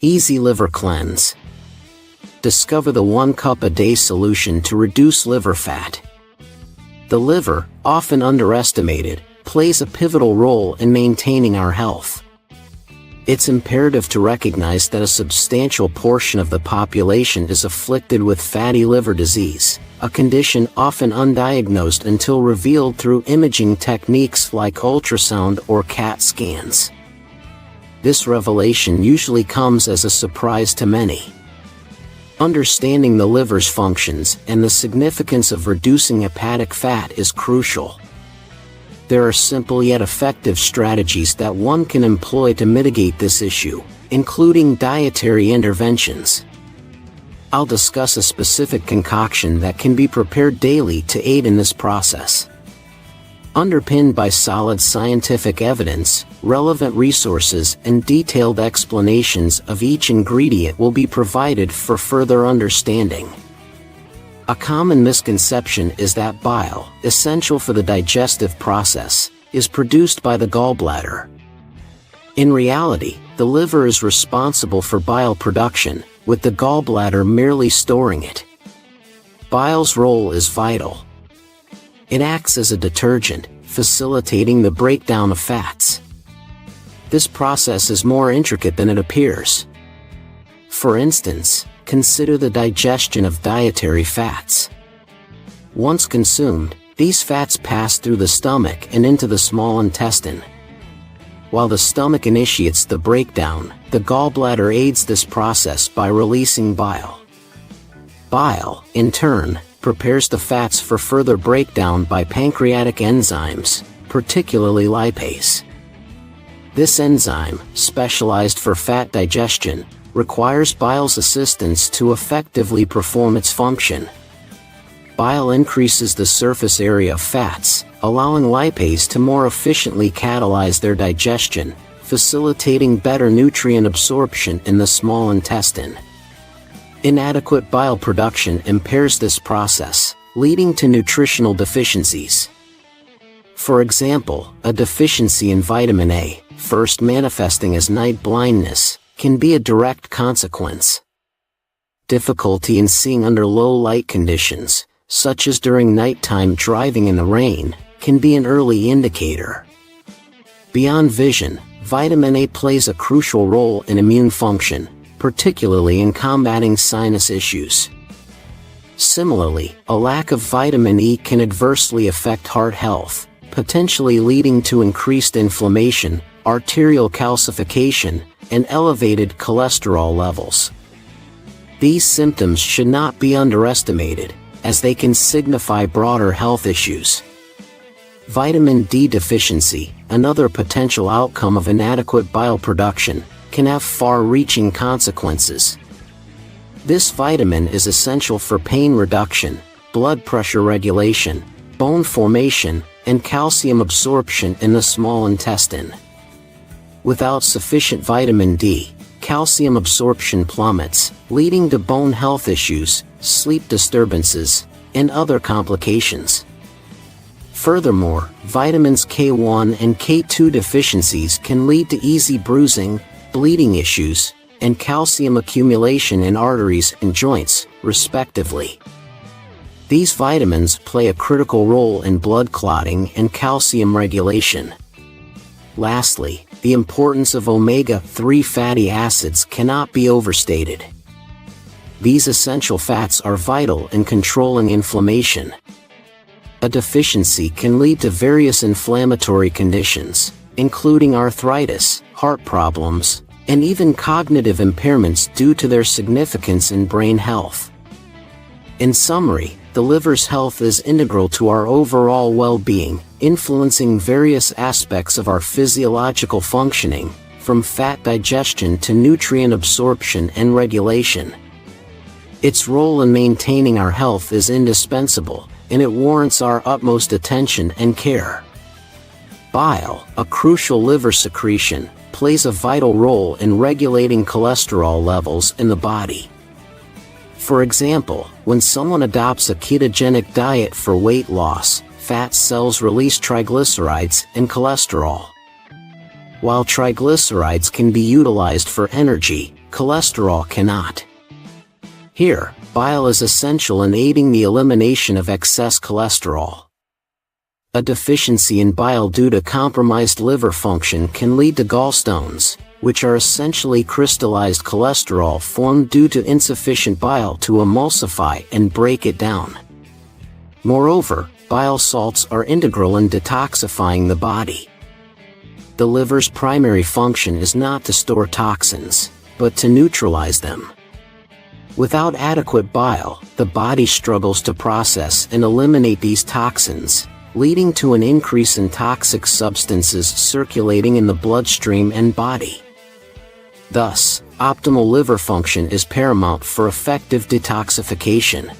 Easy Liver Cleanse. Discover the 1 cup a day solution to reduce liver fat. The liver, often underestimated, plays a pivotal role in maintaining our health. It's imperative to recognize that a substantial portion of the population is afflicted with fatty liver disease, a condition often undiagnosed until revealed through imaging techniques like ultrasound or CAT scans. This revelation usually comes as a surprise to many. Understanding the liver's functions and the significance of reducing hepatic fat is crucial. There are simple yet effective strategies that one can employ to mitigate this issue, including dietary interventions. I'll discuss a specific concoction that can be prepared daily to aid in this process. Underpinned by solid scientific evidence, relevant resources and detailed explanations of each ingredient will be provided for further understanding. A common misconception is that bile, essential for the digestive process, is produced by the gallbladder. In reality, the liver is responsible for bile production, with the gallbladder merely storing it. Bile's role is vital. It acts as a detergent, facilitating the breakdown of fats. This process is more intricate than it appears. For instance, consider the digestion of dietary fats. Once consumed, these fats pass through the stomach and into the small intestine. While the stomach initiates the breakdown, the gallbladder aids this process by releasing bile. Bile, in turn, prepares the fats for further breakdown by pancreatic enzymes, particularly lipase. This enzyme, specialized for fat digestion, requires bile's assistance to effectively perform its function. Bile increases the surface area of fats, allowing lipase to more efficiently catalyze their digestion, facilitating better nutrient absorption in the small intestine. Inadequate bile production impairs this process, leading to nutritional deficiencies. For example, a deficiency in vitamin A, first manifesting as night blindness, can be a direct consequence. Difficulty in seeing under low light conditions, such as during nighttime driving in the rain, can be an early indicator. Beyond vision, vitamin A plays a crucial role in immune function, particularly in combating sinus issues. Similarly, a lack of vitamin E can adversely affect heart health, potentially leading to increased inflammation, arterial calcification, and elevated cholesterol levels. These symptoms should not be underestimated, as they can signify broader health issues. Vitamin D deficiency, another potential outcome of inadequate bile production, can have far-reaching consequences. This vitamin is essential for pain reduction, blood pressure regulation, bone formation, and calcium absorption in the small intestine. Without sufficient vitamin D, calcium absorption plummets, leading to bone health issues, sleep disturbances, and other complications. Furthermore, vitamins K1 and K2 deficiencies can lead to easy bruising, bleeding issues, and calcium accumulation in arteries and joints, respectively. These vitamins play a critical role in blood clotting and calcium regulation. Lastly, the importance of omega-3 fatty acids cannot be overstated. These essential fats are vital in controlling inflammation. A deficiency can lead to various inflammatory conditions, including arthritis, heart problems, and even cognitive impairments due to their significance in brain health. In summary, the liver's health is integral to our overall well-being, influencing various aspects of our physiological functioning, from fat digestion to nutrient absorption and regulation. Its role in maintaining our health is indispensable, and it warrants our utmost attention and care. Bile, a crucial liver secretion, plays a vital role in regulating cholesterol levels in the body. For example, when someone adopts a ketogenic diet for weight loss, fat cells release triglycerides and cholesterol. While triglycerides can be utilized for energy, cholesterol cannot. Here, bile is essential in aiding the elimination of excess cholesterol. A deficiency in bile due to compromised liver function can lead to gallstones, which are essentially crystallized cholesterol formed due to insufficient bile to emulsify and break it down. Moreover, bile salts are integral in detoxifying the body. The liver's primary function is not to store toxins, but to neutralize them. Without adequate bile, the body struggles to process and eliminate these toxins, leading to an increase in toxic substances circulating in the bloodstream and body. Thus, optimal liver function is paramount for effective detoxification.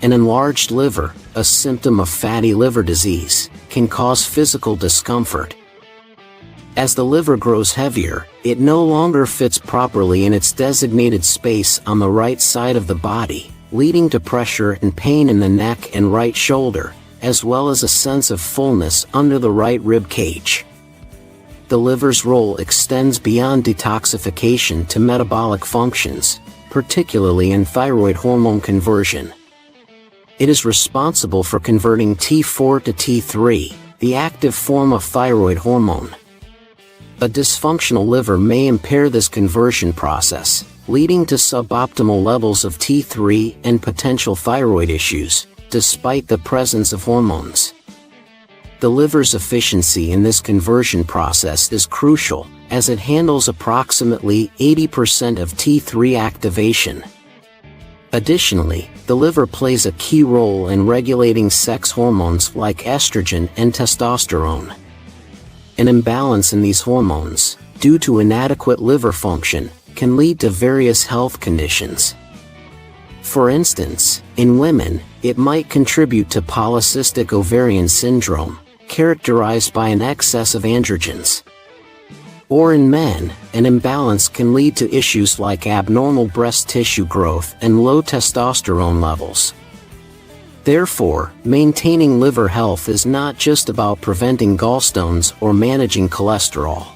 An enlarged liver, a symptom of fatty liver disease, can cause physical discomfort. As the liver grows heavier, it no longer fits properly in its designated space on the right side of the body, leading to pressure and pain in the neck and right shoulder, as well as a sense of fullness under the right rib cage. The liver's role extends beyond detoxification to metabolic functions, particularly in thyroid hormone conversion. It is responsible for converting T4 to T3, the active form of thyroid hormone. A dysfunctional liver may impair this conversion process, leading to suboptimal levels of T3 and potential thyroid issues, despite the presence of hormones. The liver's efficiency in this conversion process is crucial, as it handles approximately 80% of T3 activation. Additionally, the liver plays a key role in regulating sex hormones like estrogen and testosterone. An imbalance in these hormones, due to inadequate liver function, can lead to various health conditions. For instance, in women, it might contribute to polycystic ovarian syndrome, characterized by an excess of androgens. Or in men, an imbalance can lead to issues like abnormal breast tissue growth and low testosterone levels. Therefore, maintaining liver health is not just about preventing gallstones or managing cholesterol.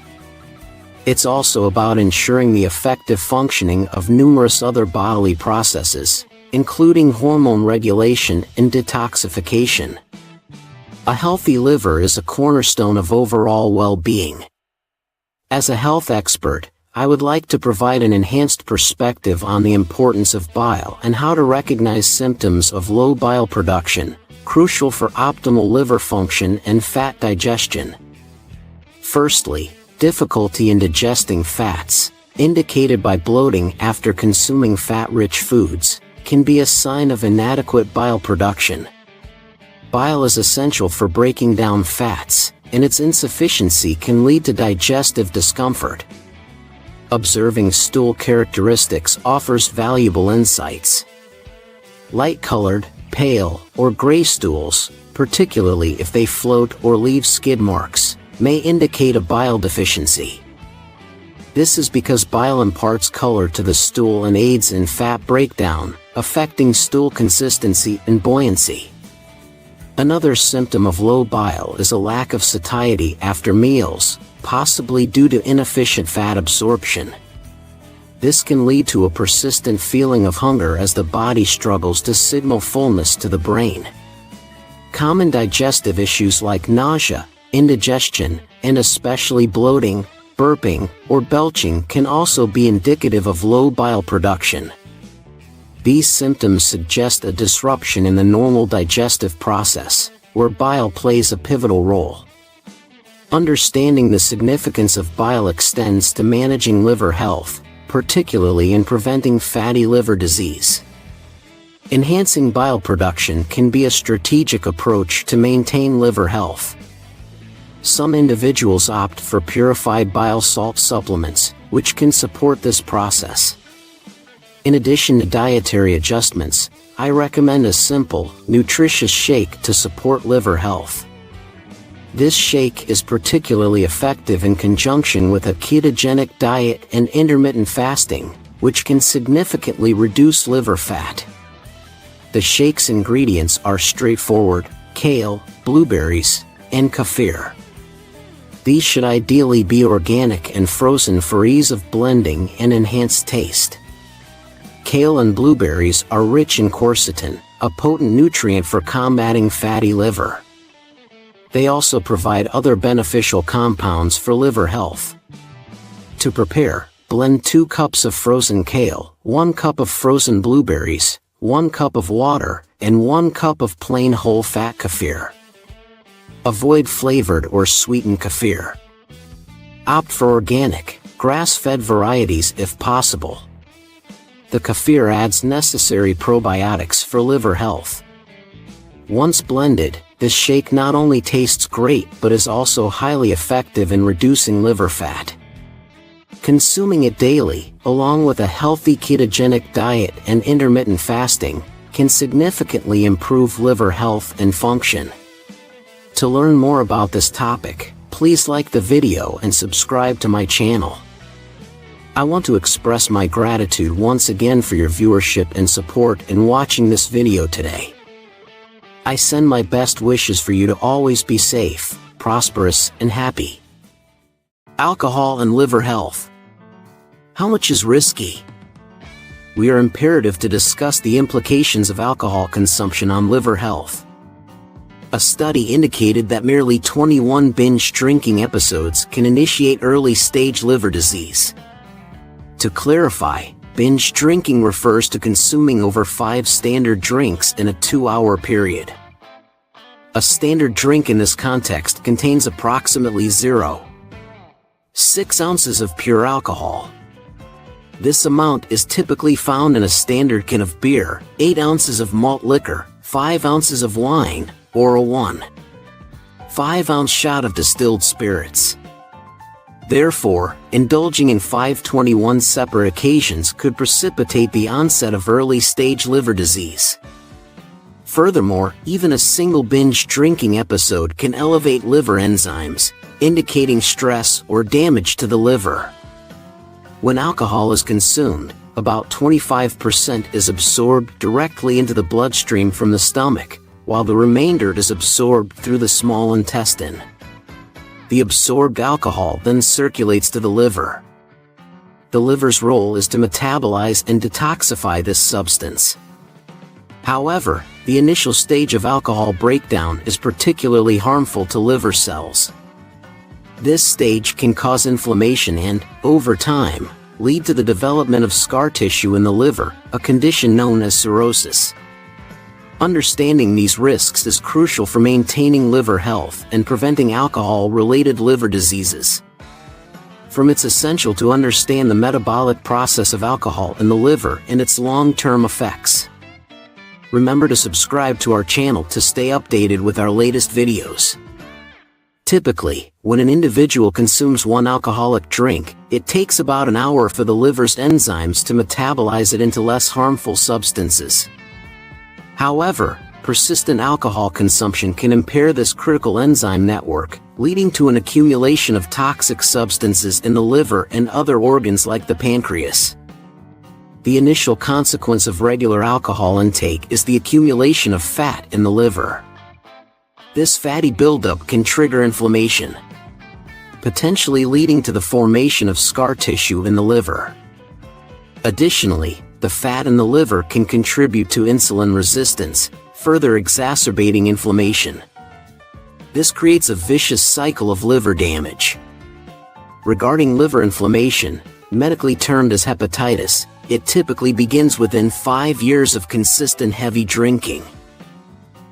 It's also about ensuring the effective functioning of numerous other bodily processes, including hormone regulation and detoxification. A healthy liver is a cornerstone of overall well-being. As a health expert, I would like to provide an enhanced perspective on the importance of bile and how to recognize symptoms of low bile production, crucial for optimal liver function and fat digestion. Firstly, difficulty in digesting fats, indicated by bloating after consuming fat-rich foods, can be a sign of inadequate bile production. Bile is essential for breaking down fats, and its insufficiency can lead to digestive discomfort. Observing stool characteristics offers valuable insights. Light-colored, pale, or gray stools, particularly if they float or leave skid marks, may indicate a bile deficiency. This is because bile imparts color to the stool and aids in fat breakdown, affecting stool consistency and buoyancy. Another symptom of low bile is a lack of satiety after meals, possibly due to inefficient fat absorption. This can lead to a persistent feeling of hunger as the body struggles to signal fullness to the brain. Common digestive issues like nausea, indigestion, and especially bloating, burping, or belching can also be indicative of low bile production. These symptoms suggest a disruption in the normal digestive process, where bile plays a pivotal role. Understanding the significance of bile extends to managing liver health, particularly in preventing fatty liver disease. Enhancing bile production can be a strategic approach to maintain liver health. Some individuals opt for purified bile salt supplements, which can support this process. In addition to dietary adjustments, I recommend a simple, nutritious shake to support liver health. This shake is particularly effective in conjunction with a ketogenic diet and intermittent fasting, which can significantly reduce liver fat. The shake's ingredients are straightforward: kale, blueberries, and kefir. These should ideally be organic and frozen for ease of blending and enhanced taste. Kale and blueberries are rich in quercetin, a potent nutrient for combating fatty liver. They also provide other beneficial compounds for liver health. To prepare, blend 2 cups of frozen kale, 1 cup of frozen blueberries, 1 cup of water, and 1 cup of plain whole-fat kefir. Avoid flavored or sweetened kefir. Opt for organic, grass-fed varieties if possible. The kefir adds necessary probiotics for liver health. Once blended, this shake not only tastes great but is also highly effective in reducing liver fat. Consuming it daily, along with a healthy ketogenic diet and intermittent fasting, can significantly improve liver health and function. To learn more about this topic, please like the video and subscribe to my channel. I want to express my gratitude once again for your viewership and support in watching this video today. I send my best wishes for you to always be safe, prosperous, and happy. Alcohol and liver health. How much is risky? We are imperative to discuss the implications of alcohol consumption on liver health. A study indicated that merely 21 binge drinking episodes can initiate early-stage liver disease. To clarify, binge drinking refers to consuming over 5 standard drinks in a 2-hour period. A standard drink in this context contains approximately 0.6 ounces of pure alcohol. This amount is typically found in a standard can of beer, 8 ounces of malt liquor, 5 ounces of wine, or a 1.5-ounce shot of distilled spirits. Therefore, indulging in 521 separate occasions could precipitate the onset of early-stage liver disease. Furthermore, even a single binge drinking episode can elevate liver enzymes, indicating stress or damage to the liver. When alcohol is consumed, about 25% is absorbed directly into the bloodstream from the stomach, while the remainder is absorbed through the small intestine. The absorbed alcohol then circulates to the liver. The liver's role is to metabolize and detoxify this substance. However, the initial stage of alcohol breakdown is particularly harmful to liver cells. This stage can cause inflammation and, over time, lead to the development of scar tissue in the liver, a condition known as cirrhosis. Understanding these risks is crucial for maintaining liver health and preventing alcohol-related liver diseases. It's essential to understand the metabolic process of alcohol in the liver and its long-term effects. Remember to subscribe to our channel to stay updated with our latest videos. Typically, when an individual consumes 1 alcoholic drink, it takes about an hour for the liver's enzymes to metabolize it into less harmful substances. However, persistent alcohol consumption can impair this critical enzyme network, leading to an accumulation of toxic substances in the liver and other organs like the pancreas. The initial consequence of regular alcohol intake is the accumulation of fat in the liver. This fatty buildup can trigger inflammation, potentially leading to the formation of scar tissue in the liver. Additionally, the fat in the liver can contribute to insulin resistance, further exacerbating inflammation. This creates a vicious cycle of liver damage. Regarding liver inflammation, medically termed as hepatitis, it typically begins within 5 years of consistent heavy drinking.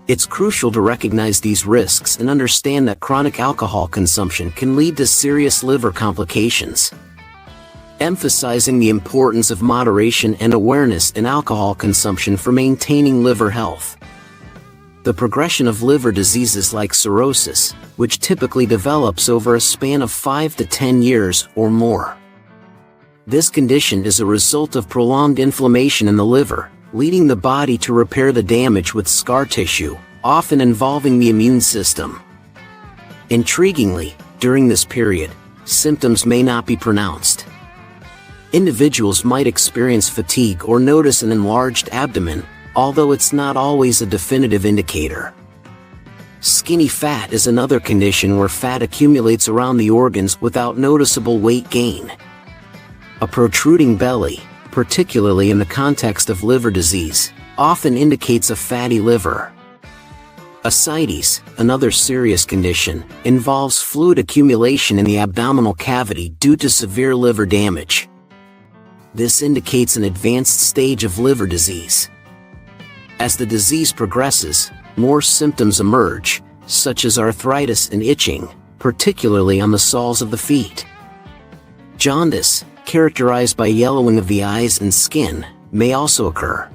It's crucial to recognize these risks and understand that chronic alcohol consumption can lead to serious liver complications. Emphasizing the importance of moderation and awareness in alcohol consumption for maintaining liver health. The progression of liver diseases like cirrhosis, which typically develops over a span of 5 to 10 years or more. This condition is a result of prolonged inflammation in the liver, leading the body to repair the damage with scar tissue, often involving the immune system. Intriguingly, during this period, symptoms may not be pronounced. Individuals might experience fatigue or notice an enlarged abdomen, although it's not always a definitive indicator. Skinny fat is another condition where fat accumulates around the organs without noticeable weight gain. A protruding belly, particularly in the context of liver disease, often indicates a fatty liver. Ascites, another serious condition, involves fluid accumulation in the abdominal cavity due to severe liver damage. This indicates an advanced stage of liver disease. As the disease progresses, more symptoms emerge, such as arthritis and itching, particularly on the soles of the feet. Jaundice, characterized by yellowing of the eyes and skin, may also occur.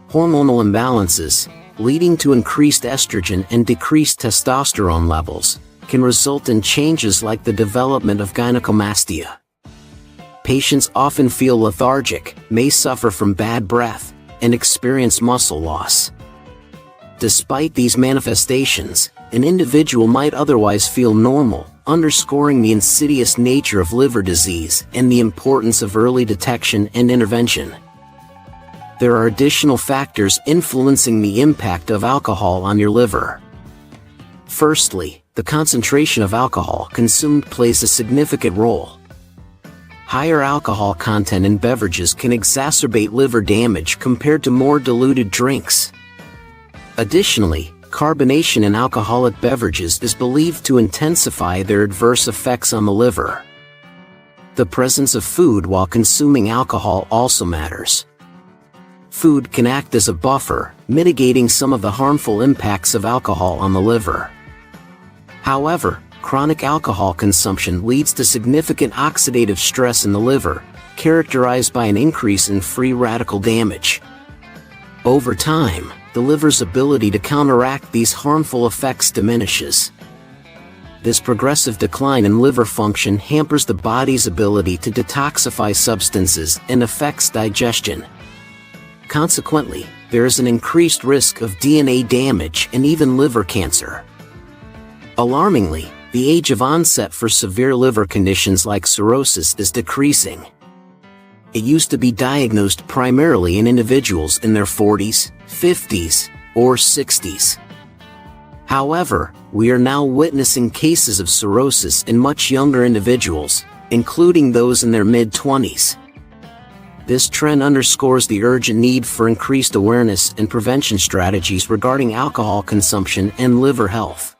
Hormonal imbalances, leading to increased estrogen and decreased testosterone levels, can result in changes like the development of gynecomastia. Patients often feel lethargic, may suffer from bad breath, and experience muscle loss. Despite these manifestations, an individual might otherwise feel normal, underscoring the insidious nature of liver disease and the importance of early detection and intervention. There are additional factors influencing the impact of alcohol on your liver. Firstly, the concentration of alcohol consumed plays a significant role. Higher alcohol content in beverages can exacerbate liver damage compared to more diluted drinks. Additionally, carbonation in alcoholic beverages is believed to intensify their adverse effects on the liver. The presence of food while consuming alcohol also matters. Food can act as a buffer, mitigating some of the harmful impacts of alcohol on the liver. However, chronic alcohol consumption leads to significant oxidative stress in the liver, characterized by an increase in free radical damage. Over time, the liver's ability to counteract these harmful effects diminishes. This progressive decline in liver function hampers the body's ability to detoxify substances and affects digestion. Consequently, there is an increased risk of DNA damage and even liver cancer. Alarmingly, the age of onset for severe liver conditions like cirrhosis is decreasing. It used to be diagnosed primarily in individuals in their 40s, 50s, or 60s. However, we are now witnessing cases of cirrhosis in much younger individuals, including those in their mid-20s. This trend underscores the urgent need for increased awareness and prevention strategies regarding alcohol consumption and liver health.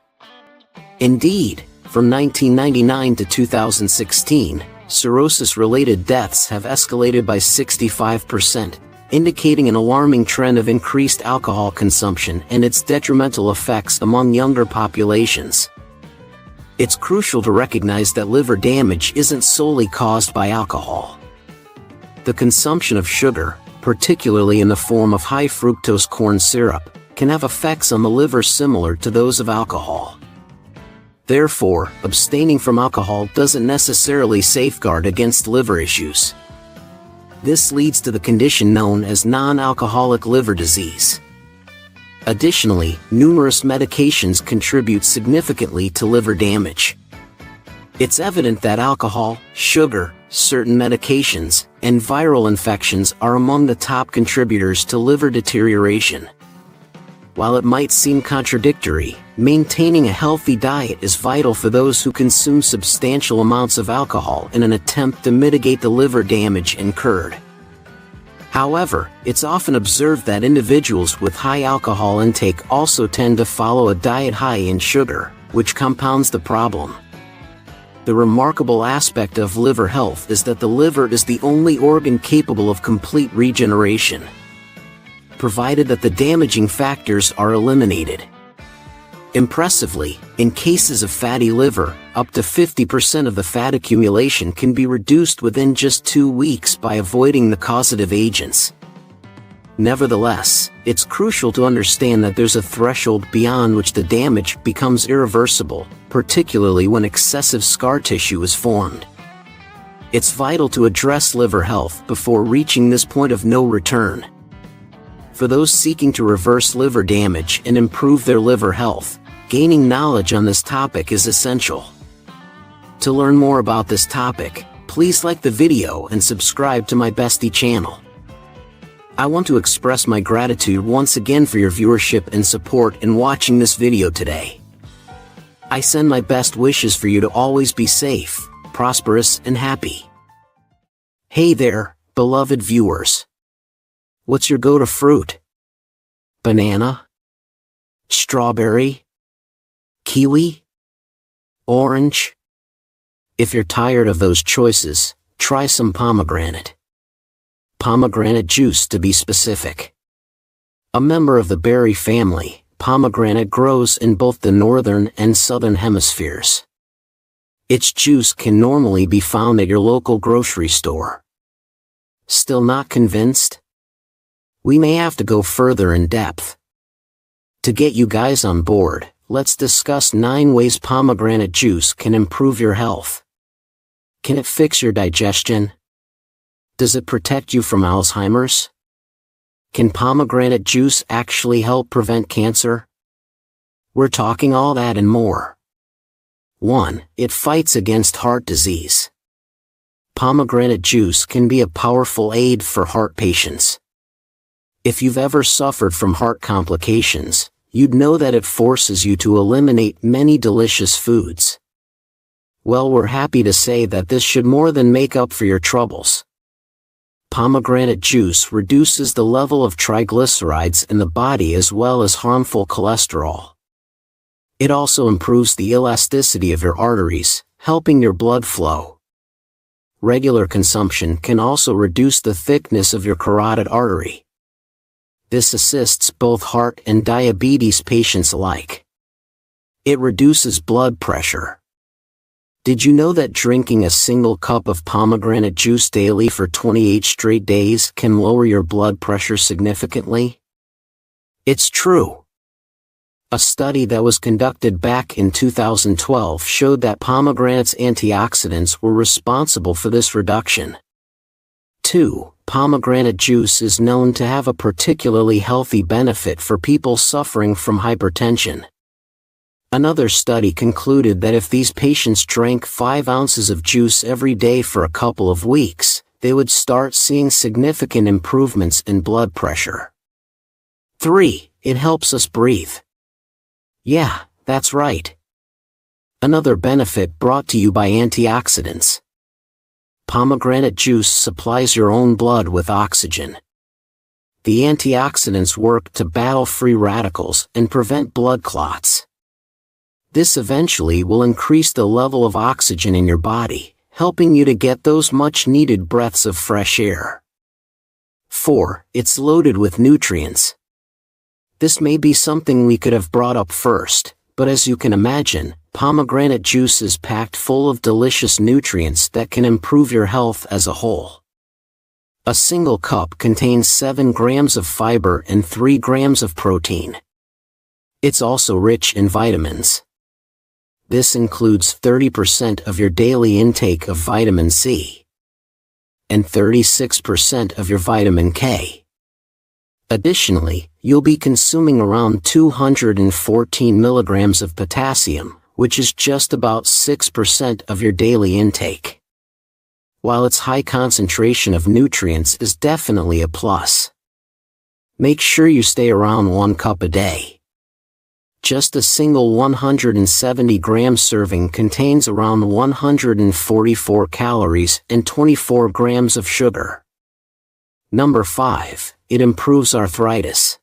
Indeed, from 1999 to 2016, cirrhosis-related deaths have escalated by 65%, indicating an alarming trend of increased alcohol consumption and its detrimental effects among younger populations. It's crucial to recognize that liver damage isn't solely caused by alcohol. The consumption of sugar, particularly in the form of high-fructose corn syrup, can have effects on the liver similar to those of alcohol. Therefore, abstaining from alcohol doesn't necessarily safeguard against liver issues. This leads to the condition known as non-alcoholic liver disease. Additionally, numerous medications contribute significantly to liver damage. It's evident that alcohol, sugar, certain medications, and viral infections are among the top contributors to liver deterioration. While it might seem contradictory, maintaining a healthy diet is vital for those who consume substantial amounts of alcohol in an attempt to mitigate the liver damage incurred. However, it's often observed that individuals with high alcohol intake also tend to follow a diet high in sugar, which compounds the problem. The remarkable aspect of liver health is that the liver is the only organ capable of complete regeneration, provided that the damaging factors are eliminated. Impressively, in cases of fatty liver, up to 50% of the fat accumulation can be reduced within just 2 weeks by avoiding the causative agents. Nevertheless, it's crucial to understand that there's a threshold beyond which the damage becomes irreversible, particularly when excessive scar tissue is formed. It's vital to address liver health before reaching this point of no return. For those seeking to reverse liver damage and improve their liver health, gaining knowledge on this topic is essential. To learn more about this topic, please like the video and subscribe to my Bestie channel. I want to express my gratitude once again for your viewership and support in watching this video today. I send my best wishes for you to always be safe, prosperous, and happy. Hey there, beloved viewers. What's your go-to fruit? Banana? Strawberry? Kiwi? Orange? If you're tired of those choices, try some pomegranate. Pomegranate juice to be specific. A member of the berry family, pomegranate grows in both the northern and southern hemispheres. Its juice can normally be found at your local grocery store. Still not convinced? We may have to go further in depth. To get you guys on board, let's discuss 9 ways pomegranate juice can improve your health. Can it fix your digestion? Does it protect you from Alzheimer's? Can pomegranate juice actually help prevent cancer? We're talking all that and more. 1. It fights against heart disease. Pomegranate juice can be a powerful aid for heart patients. If you've ever suffered from heart complications, you'd know that it forces you to eliminate many delicious foods. Well, we're happy to say that this should more than make up for your troubles. Pomegranate juice reduces the level of triglycerides in the body as well as harmful cholesterol. It also improves the elasticity of your arteries, helping your blood flow. Regular consumption can also reduce the thickness of your carotid artery. This assists both heart and diabetes patients alike. It reduces blood pressure. Did you know that drinking a single cup of pomegranate juice daily for 28 straight days can lower your blood pressure significantly? It's true. A study that was conducted back in 2012 showed that pomegranate's antioxidants were responsible for this reduction. 2. Pomegranate juice is known to have a particularly healthy benefit for people suffering from hypertension. Another study concluded that if these patients drank 5 ounces of juice every day for a couple of weeks, they would start seeing significant improvements in blood pressure. 3. It helps us breathe. Yeah, that's right. Another benefit brought to you by antioxidants. Pomegranate juice supplies your own blood with oxygen. The antioxidants work to battle free radicals and prevent blood clots. This eventually will increase the level of oxygen in your body, helping you to get those much-needed breaths of fresh air. 4. It's loaded with nutrients. This may be something we could have brought up first, but as you can imagine, pomegranate juice is packed full of delicious nutrients that can improve your health as a whole. A single cup contains 7 grams of fiber and 3 grams of protein. It's also rich in vitamins. This includes 30% of your daily intake of vitamin C and 36% of your vitamin K. Additionally, you'll be consuming around 214 milligrams of potassium, which is just about 6% of your daily intake. While its high concentration of nutrients is definitely a plus, make sure you stay around 1 cup a day. Just a single 170-gram serving contains around 144 calories and 24 grams of sugar. Number 5. It improves arthritis.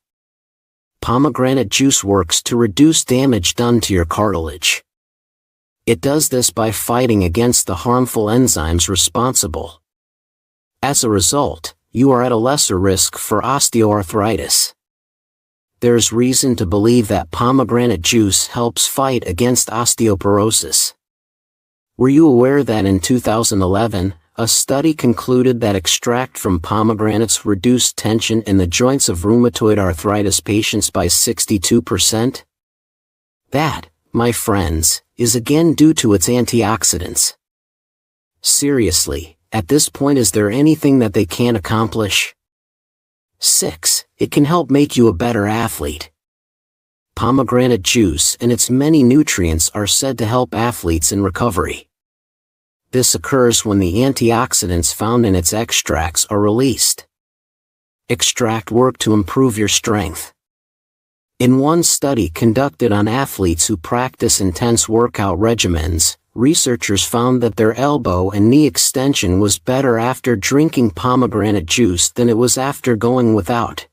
Pomegranate juice works to reduce damage done to your cartilage. It does this by fighting against the harmful enzymes responsible. As a result, you are at a lesser risk for osteoarthritis. There's reason to believe that pomegranate juice helps fight against osteoporosis. Were you aware that in 2011, a study concluded that extract from pomegranates reduced tension in the joints of rheumatoid arthritis patients by 62%? That, my friends, is again due to its antioxidants. Seriously, at this point, is there anything that they can't accomplish? 6. It can help make you a better athlete. Pomegranate juice and its many nutrients are said to help athletes in recovery. This occurs when the antioxidants found in its extracts are released. extract work to improve your strength. In one study conducted on athletes who practice intense workout regimens, researchers found that their elbow and knee extension was better after drinking pomegranate juice than it was after going without.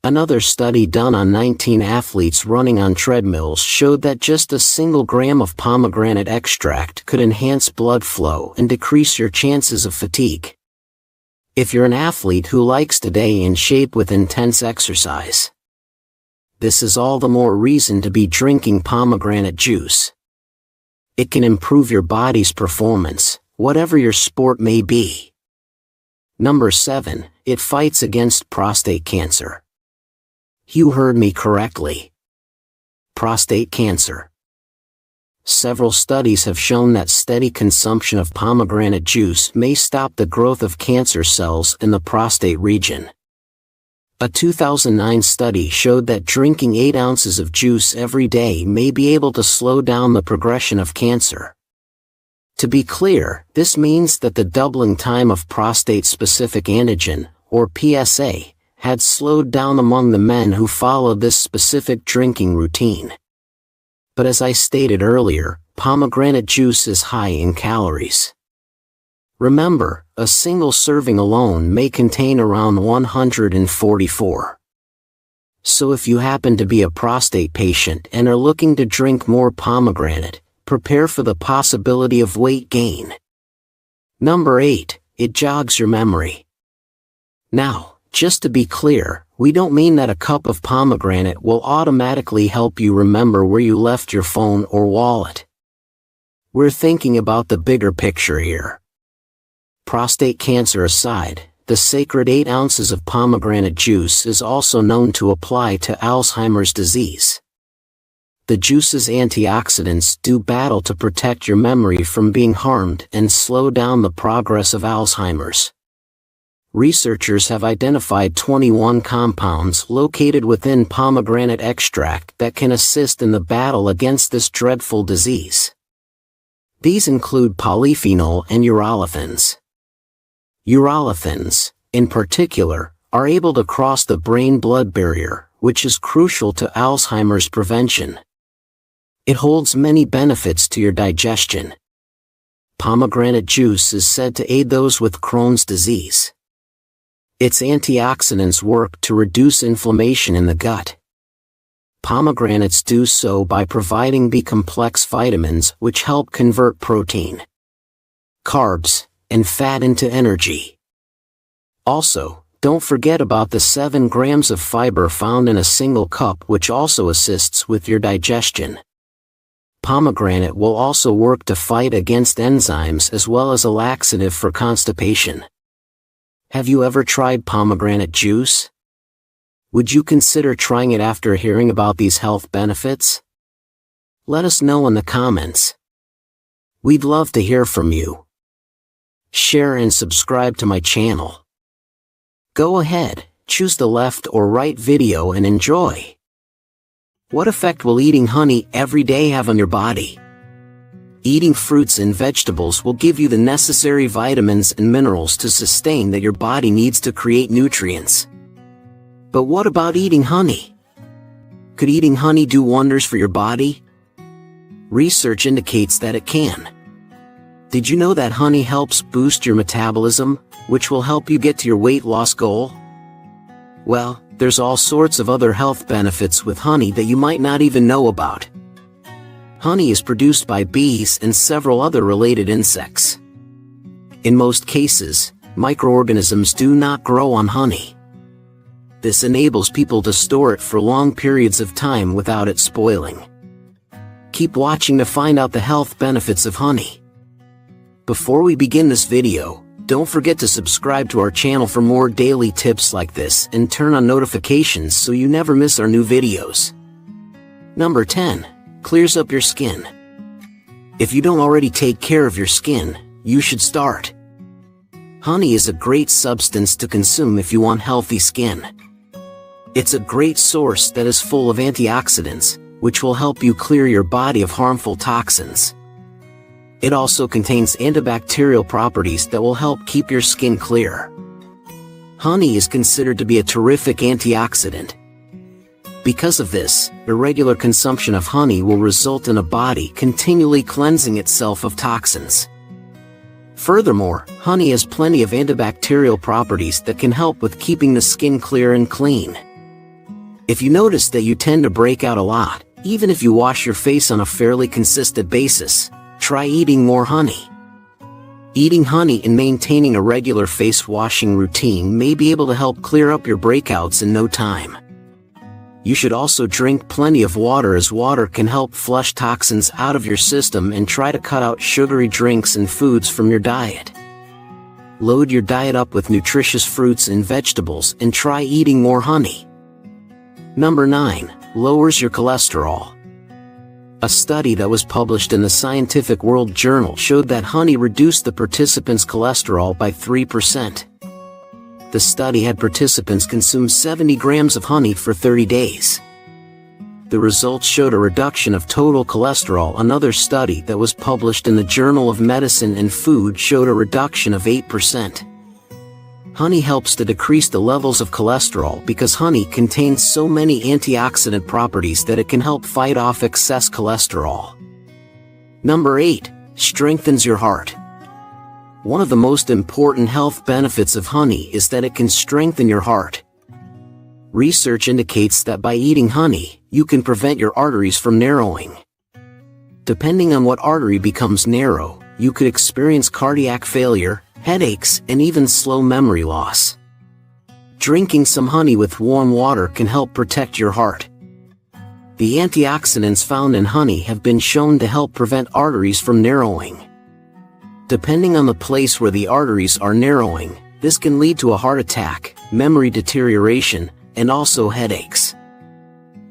Another study done on 19 athletes running on treadmills showed that just a single gram of pomegranate extract could enhance blood flow and decrease your chances of fatigue. If you're an athlete who likes to stay in shape with intense exercise, this is all the more reason to be drinking pomegranate juice. It can improve your body's performance, whatever your sport may be. Number 7, it fights against prostate cancer. You heard me correctly. Prostate cancer. Several studies have shown that steady consumption of pomegranate juice may stop the growth of cancer cells in the prostate region. A 2009 study showed that drinking 8 ounces of juice every day may be able to slow down the progression of cancer. To be clear, this means that the doubling time of prostate-specific antigen, or PSA, had slowed down among the men who followed this specific drinking routine. But as I stated earlier, pomegranate juice is high in calories. Remember, a single serving alone may contain around 144. So if you happen to be a prostate patient and are looking to drink more pomegranate, prepare for the possibility of weight gain. Number 8, it jogs your memory. Now, just to be clear, we don't mean that a cup of pomegranate will automatically help you remember where you left your phone or wallet. We're thinking about the bigger picture here. Prostate cancer aside, the sacred 8 ounces of pomegranate juice is also known to apply to Alzheimer's disease. The juice's antioxidants do battle to protect your memory from being harmed and slow down the progress of Alzheimer's. Researchers have identified 21 compounds located within pomegranate extract that can assist in the battle against this dreadful disease. These include polyphenol and urolithins. Urolithins, in particular, are able to cross the brain-blood barrier, which is crucial to Alzheimer's prevention. It holds many benefits to your digestion. Pomegranate juice is said to aid those with Crohn's disease. Its antioxidants work to reduce inflammation in the gut. Pomegranates do so by providing B-complex vitamins which help convert protein, carbs, and fat into energy. Also, don't forget about the 7 grams of fiber found in a single cup, which also assists with your digestion. Pomegranate will also work to fight against enzymes as well as a laxative for constipation. Have you ever tried pomegranate juice? Would you consider trying it after hearing about these health benefits? Let us know in the comments. We'd love to hear from you. Share and subscribe to my channel. Go ahead, choose the left or right video and enjoy. What effect will eating honey every day have on your body? Eating fruits and vegetables will give you the necessary vitamins and minerals to sustain that your body needs to create nutrients. But what about eating honey? Could eating honey do wonders for your body? Research indicates that it can. Did you know that honey helps boost your metabolism, which will help you get to your weight loss goal? Well, there's all sorts of other health benefits with honey that you might not even know about. Honey is produced by bees and several other related insects. In most cases, microorganisms do not grow on honey. This enables people to store it for long periods of time without it spoiling. Keep watching to find out the health benefits of honey. Before we begin this video, don't forget to subscribe to our channel for more daily tips like this and turn on notifications so you never miss our new videos. Number 10. Clears up your skin. If you don't already take care of your skin, you should start. Honey is a great substance to consume if you want healthy skin. It's a great source that is full of antioxidants, which will help you clear your body of harmful toxins. It also contains antibacterial properties that will help keep your skin clear. Honey is considered to be a terrific antioxidant. Because of this, irregular consumption of honey will result in a body continually cleansing itself of toxins. Furthermore, honey has plenty of antibacterial properties that can help with keeping the skin clear and clean. If you notice that you tend to break out a lot, even if you wash your face on a fairly consistent basis, try eating more honey. Eating honey and maintaining a regular face washing routine may be able to help clear up your breakouts in no time. You should also drink plenty of water, as water can help flush toxins out of your system, and try to cut out sugary drinks and foods from your diet. Load your diet up with nutritious fruits and vegetables and try eating more honey. Number 9. Lowers your cholesterol. A study that was published in the Scientific World Journal showed that honey reduced the participants' cholesterol by 3%. The study had participants consume 70 grams of honey for 30 days. The results showed a reduction of total cholesterol. Another study that was published in the Journal of Medicine and Food showed a reduction of 8%. Honey helps to decrease the levels of cholesterol because honey contains so many antioxidant properties that it can help fight off excess cholesterol. Number 8. Strengthens your heart. One of the most important health benefits of honey is that it can strengthen your heart. Research indicates that by eating honey, you can prevent your arteries from narrowing. Depending on what artery becomes narrow, you could experience cardiac failure, headaches, and even slow memory loss. Drinking some honey with warm water can help protect your heart. The antioxidants found in honey have been shown to help prevent arteries from narrowing. Depending on the place where the arteries are narrowing, this can lead to a heart attack, memory deterioration, and also headaches.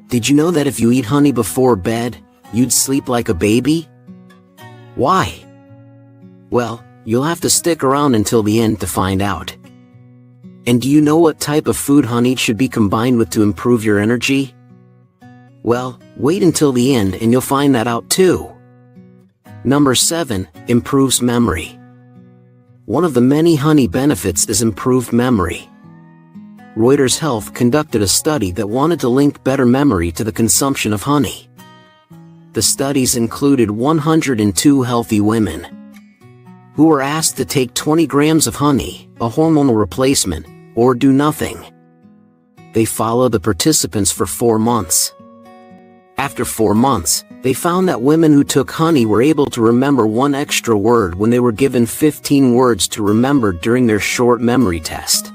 Did you know that if you eat honey before bed, you'd sleep like a baby? Why? Well, you'll have to stick around until the end to find out. And do you know what type of food honey should be combined with to improve your energy? Well, wait until the end and you'll find that out too. Number 7. Improves memory. One of the many honey benefits is improved memory. Reuters Health conducted a study that wanted to link better memory to the consumption of honey. The studies included 102 healthy women who were asked to take 20 grams of honey, a hormonal replacement, or do nothing. They followed the participants for 4 months. After 4 months, they found that women who took honey were able to remember 1 extra word when they were given 15 words to remember during their short memory test.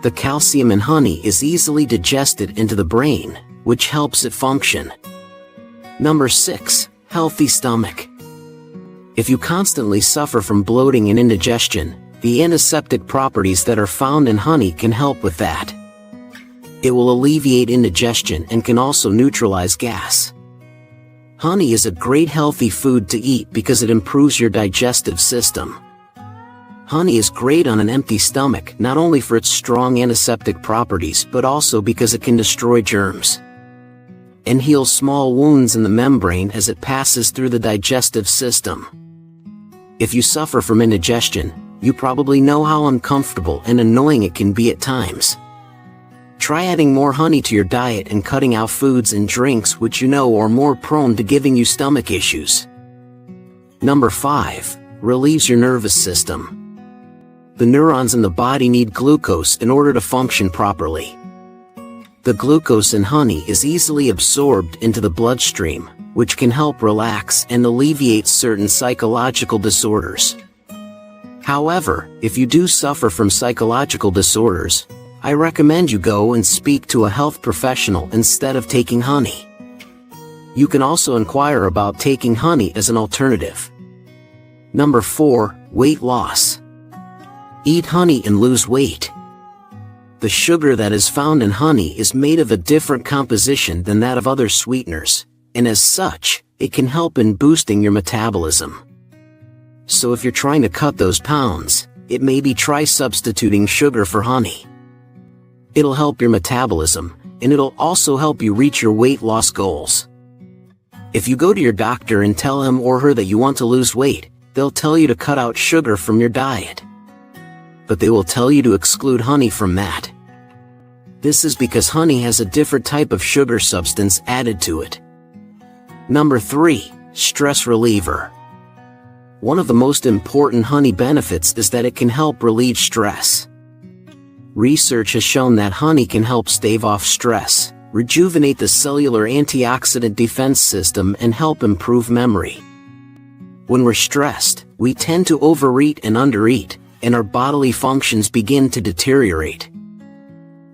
The calcium in honey is easily digested into the brain, which helps it function. Number 6. Healthy stomach. If you constantly suffer from bloating and indigestion, the antiseptic properties that are found in honey can help with that. It will alleviate indigestion and can also neutralize gas. Honey is a great healthy food to eat because it improves your digestive system. Honey is great on an empty stomach, not only for its strong antiseptic properties but also because it can destroy germs and heal small wounds in the membrane as it passes through the digestive system. If you suffer from indigestion, you probably know how uncomfortable and annoying it can be at times. Try adding more honey to your diet and cutting out foods and drinks which you know are more prone to giving you stomach issues. Number 5. Relieves your nervous system. The neurons in the body need glucose in order to function properly. The glucose in honey is easily absorbed into the bloodstream, which can help relax and alleviate certain psychological disorders. However, if you do suffer from psychological disorders, I recommend you go and speak to a health professional instead of taking honey. You can also inquire about taking honey as an alternative. Number 4. Weight loss. Eat honey and lose weight. The sugar that is found in honey is made of a different composition than that of other sweeteners, and as such, it can help in boosting your metabolism. So if you're trying to cut those pounds, it may be try substituting sugar for honey. It'll help your metabolism, and it'll also help you reach your weight loss goals. If you go to your doctor and tell him or her that you want to lose weight, they'll tell you to cut out sugar from your diet. but they will tell you to exclude honey from that. This is because honey has a different type of sugar substance added to it. Number 3. Stress reliever. One of the most important honey benefits is that it can help relieve stress. Research has shown that honey can help stave off stress, rejuvenate the cellular antioxidant defense system, and help improve memory. When we're stressed, we tend to overeat and undereat, and our bodily functions begin to deteriorate.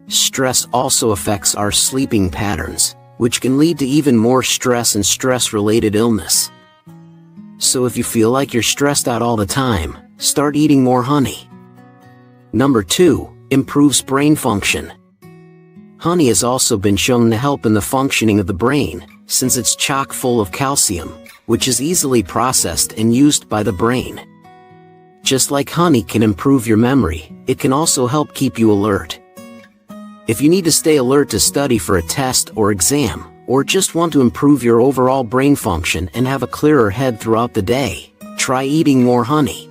Stress also affects our sleeping patterns, which can lead to even more stress and stress-related illness. So if you feel like you're stressed out all the time, start eating more honey. Number 2. Improves brain function. Honey has also been shown to help in the functioning of the brain, since it's chock full of calcium, which is easily processed and used by the brain. Just like honey can improve your memory, it can also help keep you alert. If you need to stay alert to study for a test or exam, or just want to improve your overall brain function and have a clearer head throughout the day, try eating more honey.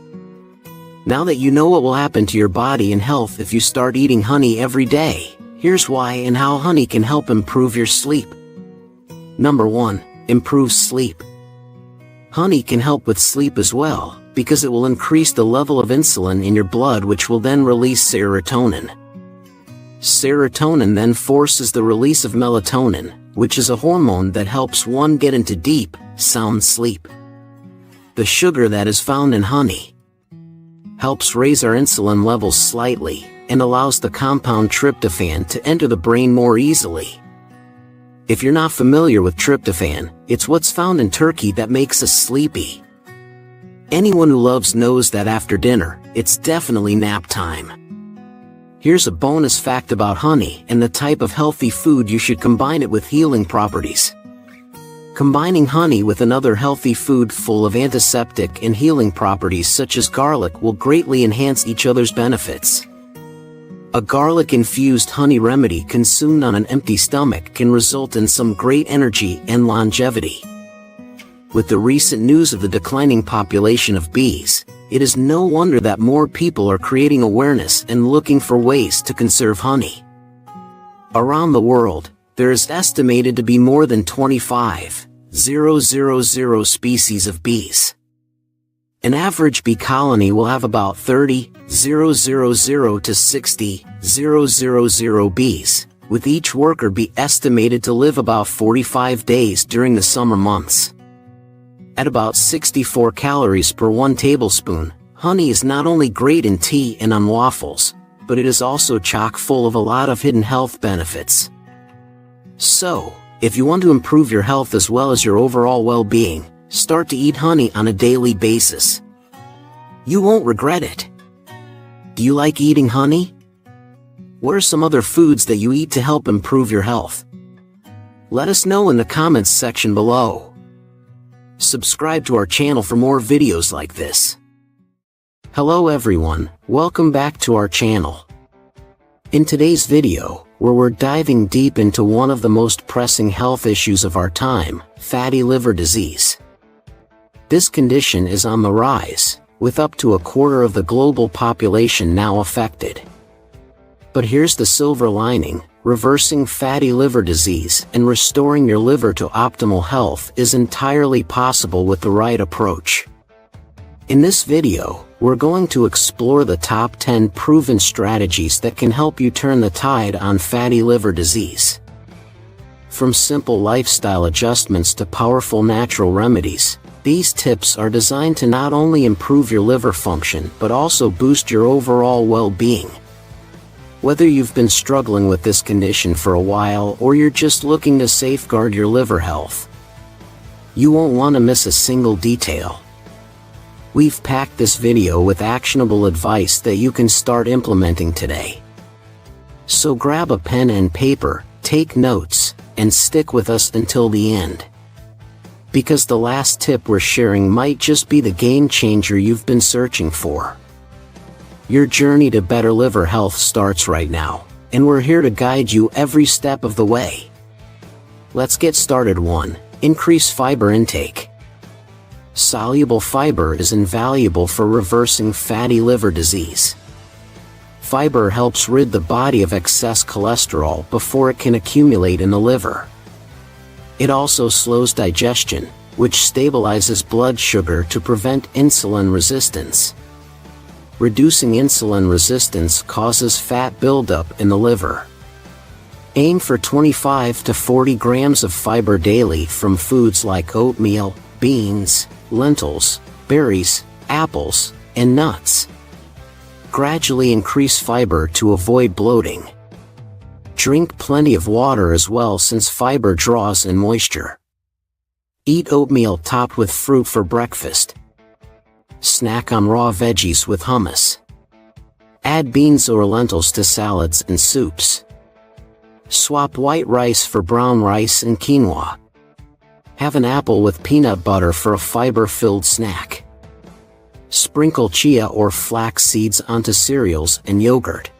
Now that you know what will happen to your body and health if you start eating honey every day, here's why and how honey can help improve your sleep. Number 1. Improves sleep. Honey can help with sleep as well, because it will increase the level of insulin in your blood, which will then release serotonin. Serotonin then forces the release of melatonin, which is a hormone that helps one get into deep, sound sleep. The sugar that is found in honey helps raise our insulin levels slightly, and allows the compound tryptophan to enter the brain more easily. If you're not familiar with tryptophan, it's what's found in turkey that makes us sleepy. Anyone who loves knows that after dinner, it's definitely nap time. Here's a bonus fact about honey and the type of healthy food you should combine it with healing properties. Combining honey with another healthy food full of antiseptic and healing properties such as garlic will greatly enhance each other's benefits. A garlic-infused honey remedy consumed on an empty stomach can result in some great energy and longevity. With the recent news of the declining population of bees, it is no wonder that more people are creating awareness and looking for ways to conserve honey. Around the world, there is estimated to be more than 25,000 species of bees. An average bee colony will have about 30,000 to 60,000 bees, with each worker bee estimated to live about 45 days during the summer months. At about 64 calories per 1 tablespoon, honey is not only great in tea and on waffles, but it is also chock full of a lot of hidden health benefits. So, if you want to improve your health as well as your overall well-being, start to eat honey on a daily basis. You won't regret it. Do you like eating honey? What are some other foods that you eat to help improve your health? Let us know in the comments section below. Subscribe to our channel for more videos like this. Hello everyone, welcome back to our channel. In today's video, where we're diving deep into one of the most pressing health issues of our time, fatty liver disease. This condition is on the rise, with up to a quarter of the global population now affected. But here's the silver lining: reversing fatty liver disease and restoring your liver to optimal health is entirely possible with the right approach. In this video, we're going to explore the top 10 proven strategies that can help you turn the tide on fatty liver disease. From simple lifestyle adjustments to powerful natural remedies, these tips are designed to not only improve your liver function but also boost your overall well-being. Whether you've been struggling with this condition for a while or you're just looking to safeguard your liver health, you won't want to miss a single detail. We've packed this video with actionable advice that you can start implementing today. So grab a pen and paper, take notes, and stick with us until the end. Because the last tip we're sharing might just be the game changer you've been searching for. Your journey to better liver health starts right now, and we're here to guide you every step of the way. Let's get started. 1. Increase fiber intake. Soluble fiber is invaluable for reversing fatty liver disease. fiber helps rid the body of excess cholesterol before it can accumulate in the liver. It also slows digestion, which stabilizes blood sugar to prevent insulin resistance. Reducing insulin resistance causes fat buildup in the liver. Aim for 25 to 40 grams of fiber daily from foods like oatmeal, beans, lentils, berries, apples, and nuts. Gradually increase fiber to avoid bloating. Drink plenty of water as well, since fiber draws in moisture. Eat oatmeal topped with fruit for breakfast. Snack on raw veggies with hummus. Add beans or lentils to salads and soups. Swap white rice for brown rice and quinoa. Have an apple with peanut butter for a fiber-filled snack. Sprinkle chia or flax seeds onto cereals and yogurt.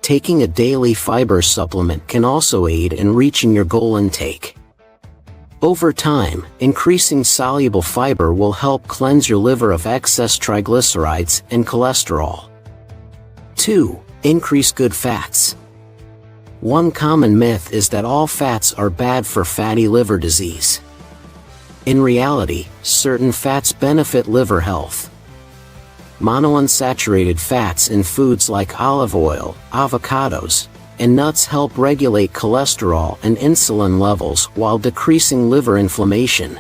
Taking a daily fiber supplement can also aid in reaching your goal intake. Over time, increasing soluble fiber will help cleanse your liver of excess triglycerides and cholesterol. 2. Increase good fats. One common myth is that all fats are bad for fatty liver disease. In reality, certain fats benefit liver health. Monounsaturated fats in foods like olive oil, avocados, and nuts help regulate cholesterol and insulin levels while decreasing liver inflammation.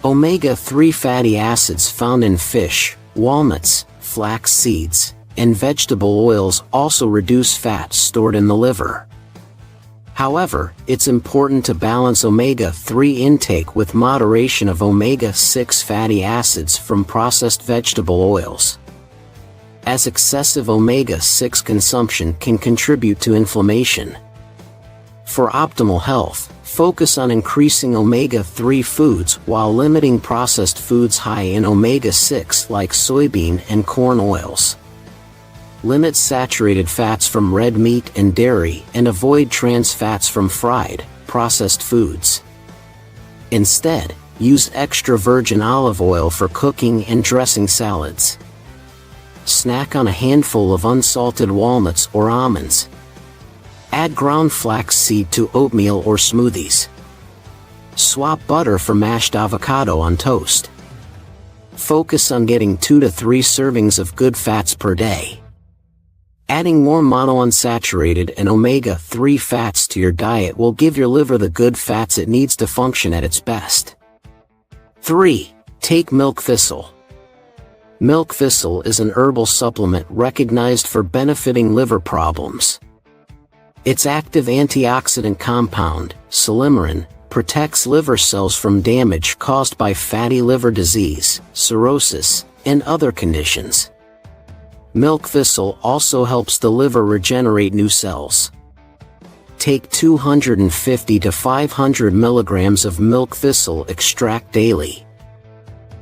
Omega-3 fatty acids found in fish, walnuts, flax seeds, and vegetable oils also reduce fat stored in the liver. However, it's important to balance omega-3 intake with moderation of omega-6 fatty acids from processed vegetable oils, as excessive omega-6 consumption can contribute to inflammation. For optimal health, focus on increasing omega-3 foods while limiting processed foods high in omega-6 like soybean and corn oils. Limit saturated fats from red meat and dairy, and avoid trans fats from fried, processed foods. Instead, use extra virgin olive oil for cooking and dressing salads. Snack on a handful of unsalted walnuts or almonds. Add ground flax seed to oatmeal or smoothies. Swap butter for mashed avocado on toast. Focus on getting 2 to 3 servings of good fats per day. Adding more monounsaturated and omega-3 fats to your diet will give your liver the good fats it needs to function at its best. 3. Take milk thistle. Milk thistle is an herbal supplement recognized for benefiting liver problems. Its active antioxidant compound, salmon, protects liver cells from damage caused by fatty liver disease, cirrhosis, and other conditions. Milk thistle also helps the liver regenerate new cells. Take 250 to 500 milligrams of milk thistle extract daily.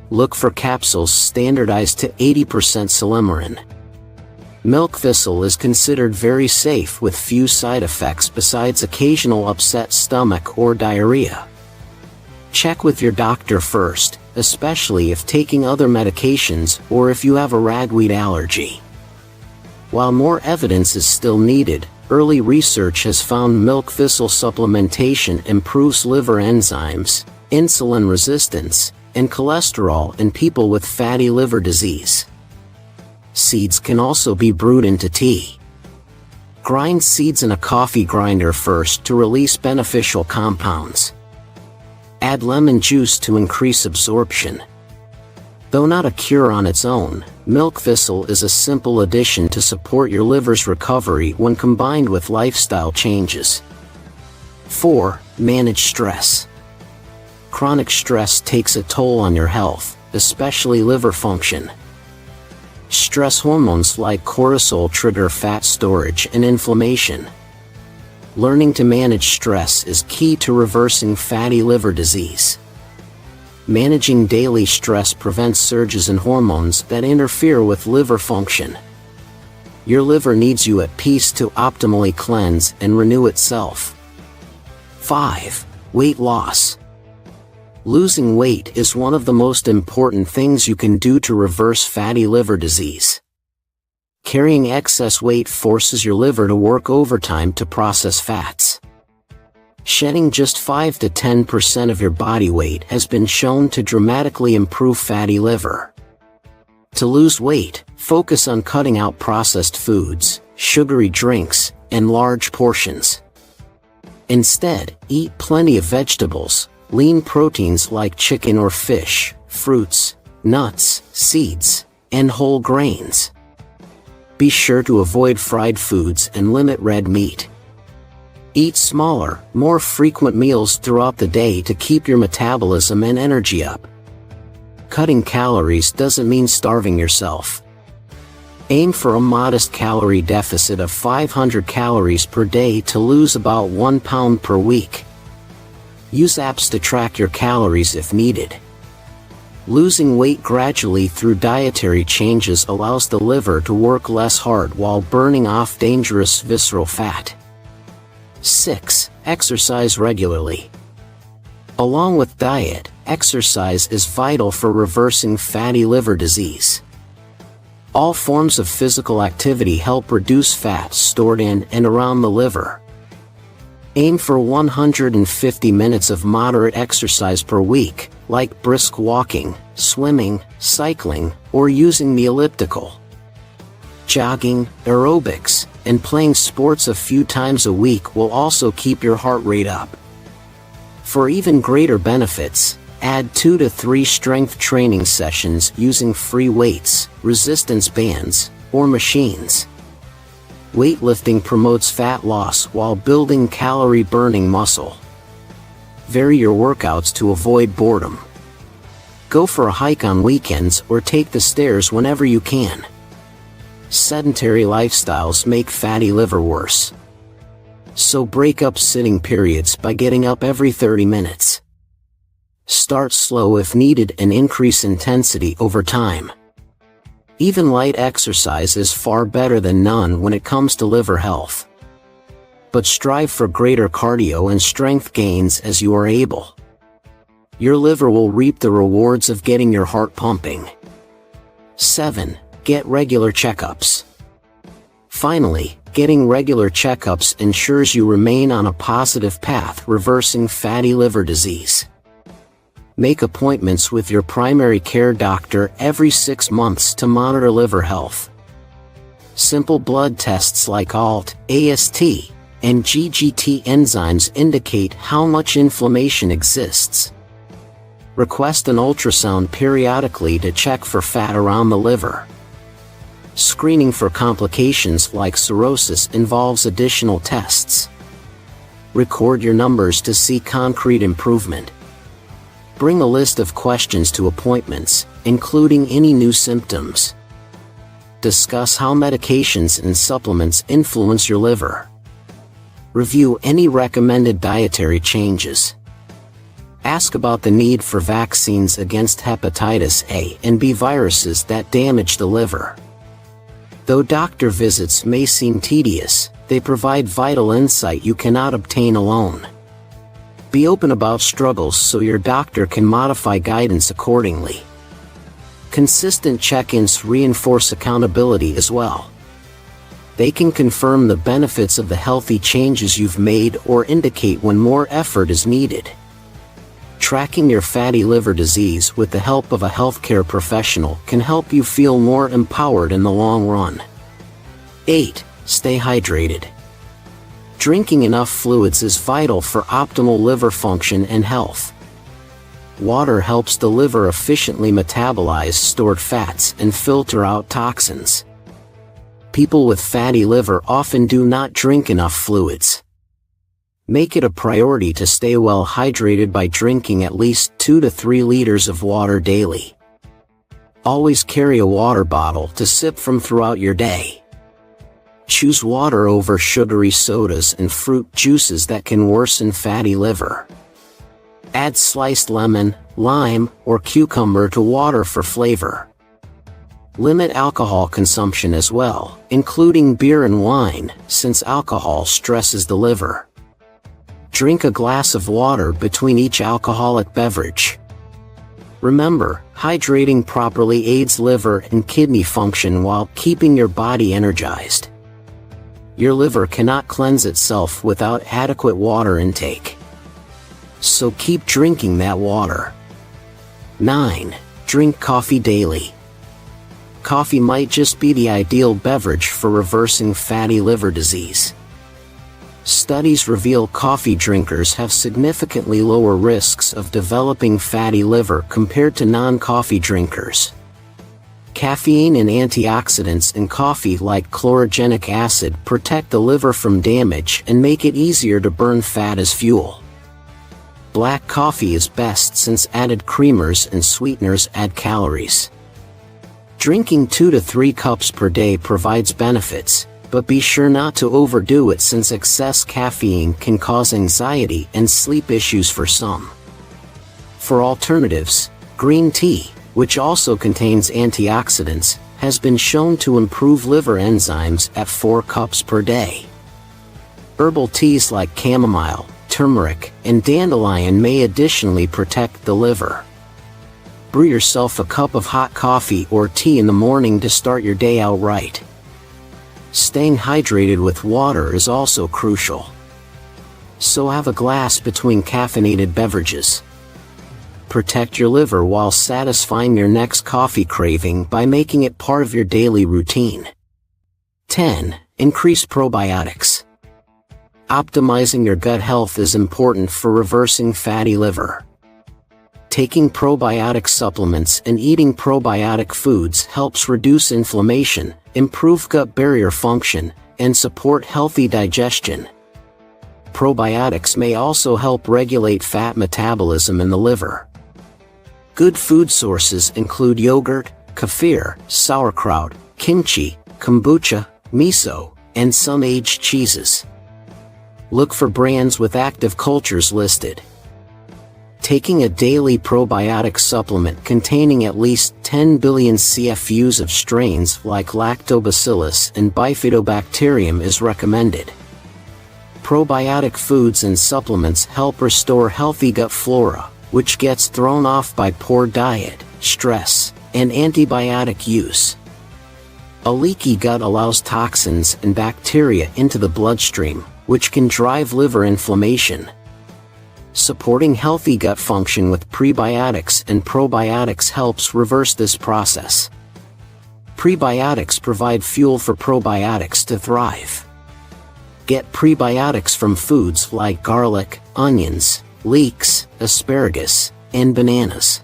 Look for capsules standardized to 80% salmon. Milk thistle is considered very safe with few side effects besides occasional upset stomach or diarrhea. Check with your doctor first, especially if taking other medications or if you have a ragweed allergy. While more evidence is still needed, early research has found milk thistle supplementation improves liver enzymes, insulin resistance, and cholesterol in people with fatty liver disease. Seeds can also be brewed into tea. Grind seeds in a coffee grinder first to release beneficial compounds. Add lemon juice to increase absorption. Though not a cure on its own, milk thistle is a simple addition to support your liver's recovery when combined with lifestyle changes. 4. Manage stress. Chronic stress takes a toll on your health, especially liver function. Stress hormones like cortisol trigger fat storage and inflammation. Learning to manage stress is key to reversing fatty liver disease. Managing daily stress prevents surges in hormones that interfere with liver function. Your liver needs you at peace to optimally cleanse and renew itself. 5. Weight loss. Losing weight is one of the most important things you can do to reverse fatty liver disease. Carrying excess weight forces your liver to work overtime to process fats. Shedding just 5 to 10% of your body weight has been shown to dramatically improve fatty liver. To lose weight, focus on cutting out processed foods, sugary drinks, and large portions. Instead, eat plenty of vegetables, lean proteins like chicken or fish, fruits, nuts, seeds, and whole grains. Be sure to avoid fried foods and limit red meat. Eat smaller, more frequent meals throughout the day to keep your metabolism and energy up. Cutting calories doesn't mean starving yourself. Aim for a modest calorie deficit of 500 calories per day to lose about 1 pound per week. Use apps to track your calories if needed. Losing weight gradually through dietary changes allows the liver to work less hard while burning off dangerous visceral fat. 6. Exercise regularly. Along with diet, exercise is vital for reversing fatty liver disease. All forms of physical activity help reduce fat stored in and around the liver. Aim for 150 minutes of moderate exercise per week, like brisk walking, swimming, cycling, or using the elliptical. Jogging, aerobics, and playing sports a few times a week will also keep your heart rate up. For even greater benefits, add 2 to 3 strength training sessions using free weights, resistance bands, or machines. Weightlifting promotes fat loss while building calorie-burning muscle. Vary your workouts to avoid boredom. Go for a hike on weekends or take the stairs whenever you can. Sedentary lifestyles make fatty liver worse. So break up sitting periods by getting up every 30 minutes. Start slow if needed and increase intensity over time. Even light exercise is far better than none when it comes to liver health. But strive for greater cardio and strength gains as you are able. Your liver will reap the rewards of getting your heart pumping. 7. Get regular checkups. Finally, getting regular checkups ensures you remain on a positive path reversing fatty liver disease. Make appointments with your primary care doctor every 6 months to monitor liver health. Simple blood tests like ALT, AST, and GGT enzymes indicate how much inflammation exists. Request an ultrasound periodically to check for fat around the liver. Screening for complications like cirrhosis involves additional tests. Record your numbers to see concrete improvement. Bring a list of questions to appointments, including any new symptoms. Discuss how medications and supplements influence your liver. Review any recommended dietary changes. Ask about the need for vaccines against hepatitis A and B viruses that damage the liver. Though doctor visits may seem tedious, they provide vital insight you cannot obtain alone. Be open about struggles so your doctor can modify guidance accordingly. Consistent check-ins reinforce accountability as well. They can confirm the benefits of the healthy changes you've made or indicate when more effort is needed. Tracking your fatty liver disease with the help of a healthcare professional can help you feel more empowered in the long run. 8. Stay hydrated. Drinking enough fluids is vital for optimal liver function and health. Water helps the liver efficiently metabolize stored fats and filter out toxins. People with fatty liver often do not drink enough fluids. Make it a priority to stay well hydrated by drinking at least 2 to 3 liters of water daily. Always carry a water bottle to sip from throughout your day. Choose water over sugary sodas and fruit juices that can worsen fatty liver. Add sliced lemon, lime, or cucumber to water for flavor. Limit alcohol consumption as well, including beer and wine, since alcohol stresses the liver. Drink a glass of water between each alcoholic beverage. Remember, hydrating properly aids liver and kidney function while keeping your body energized. Your liver cannot cleanse itself without adequate water intake. So keep drinking that water. 9. Drink coffee daily. Coffee might just be the ideal beverage for reversing fatty liver disease. Studies reveal coffee drinkers have significantly lower risks of developing fatty liver compared to non-coffee drinkers. Caffeine and antioxidants in coffee like chlorogenic acid protect the liver from damage and make it easier to burn fat as fuel. Black coffee is best since added creamers and sweeteners add calories. Drinking 2 to 3 cups per day provides benefits, but be sure not to overdo it since excess caffeine can cause anxiety and sleep issues for some. For alternatives, green tea, which also contains antioxidants, has been shown to improve liver enzymes at 4 cups per day. Herbal teas like chamomile, turmeric, and dandelion may additionally protect the liver. Brew yourself a cup of hot coffee or tea in the morning to start your day out right. Staying hydrated with water is also crucial. So have a glass between caffeinated beverages. Protect your liver while satisfying your next coffee craving by making it part of your daily routine. 10. Increase probiotics. Optimizing your gut health is important for reversing fatty liver. Taking probiotic supplements and eating probiotic foods helps reduce inflammation, improve gut barrier function, and support healthy digestion. Probiotics may also help regulate fat metabolism in the liver. Good food sources include yogurt, kefir, sauerkraut, kimchi, kombucha, miso, and some aged cheeses. Look for brands with active cultures listed. Taking a daily probiotic supplement containing at least 10 billion CFUs of strains like Lactobacillus and Bifidobacterium is recommended. Probiotic foods and supplements help restore healthy gut flora, which gets thrown off by poor diet, stress, and antibiotic use. A leaky gut allows toxins and bacteria into the bloodstream, which can drive liver inflammation. Supporting healthy gut function with prebiotics and probiotics helps reverse this process. Prebiotics provide fuel for probiotics to thrive. Get prebiotics from foods like garlic, onions, leeks, asparagus, and bananas.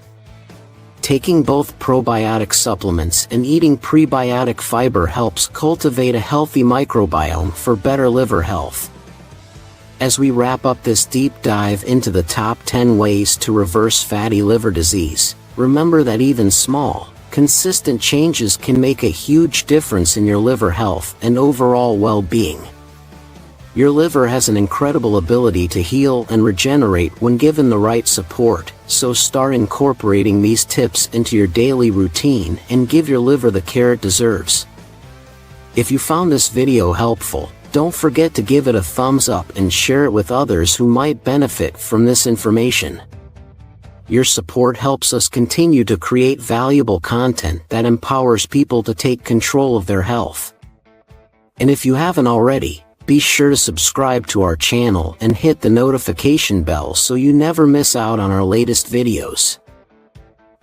Taking both probiotic supplements and eating prebiotic fiber helps cultivate a healthy microbiome for better liver health. As we wrap up this deep dive into the top 10 ways to reverse fatty liver disease, remember that even small, consistent changes can make a huge difference in your liver health and overall well-being. Your liver has an incredible ability to heal and regenerate when given the right support, so start incorporating these tips into your daily routine and give your liver the care it deserves. If you found this video helpful, don't forget to give it a thumbs up and share it with others who might benefit from this information. Your support helps us continue to create valuable content that empowers people to take control of their health. And if you haven't already, be sure to subscribe to our channel and hit the notification bell so you never miss out on our latest videos.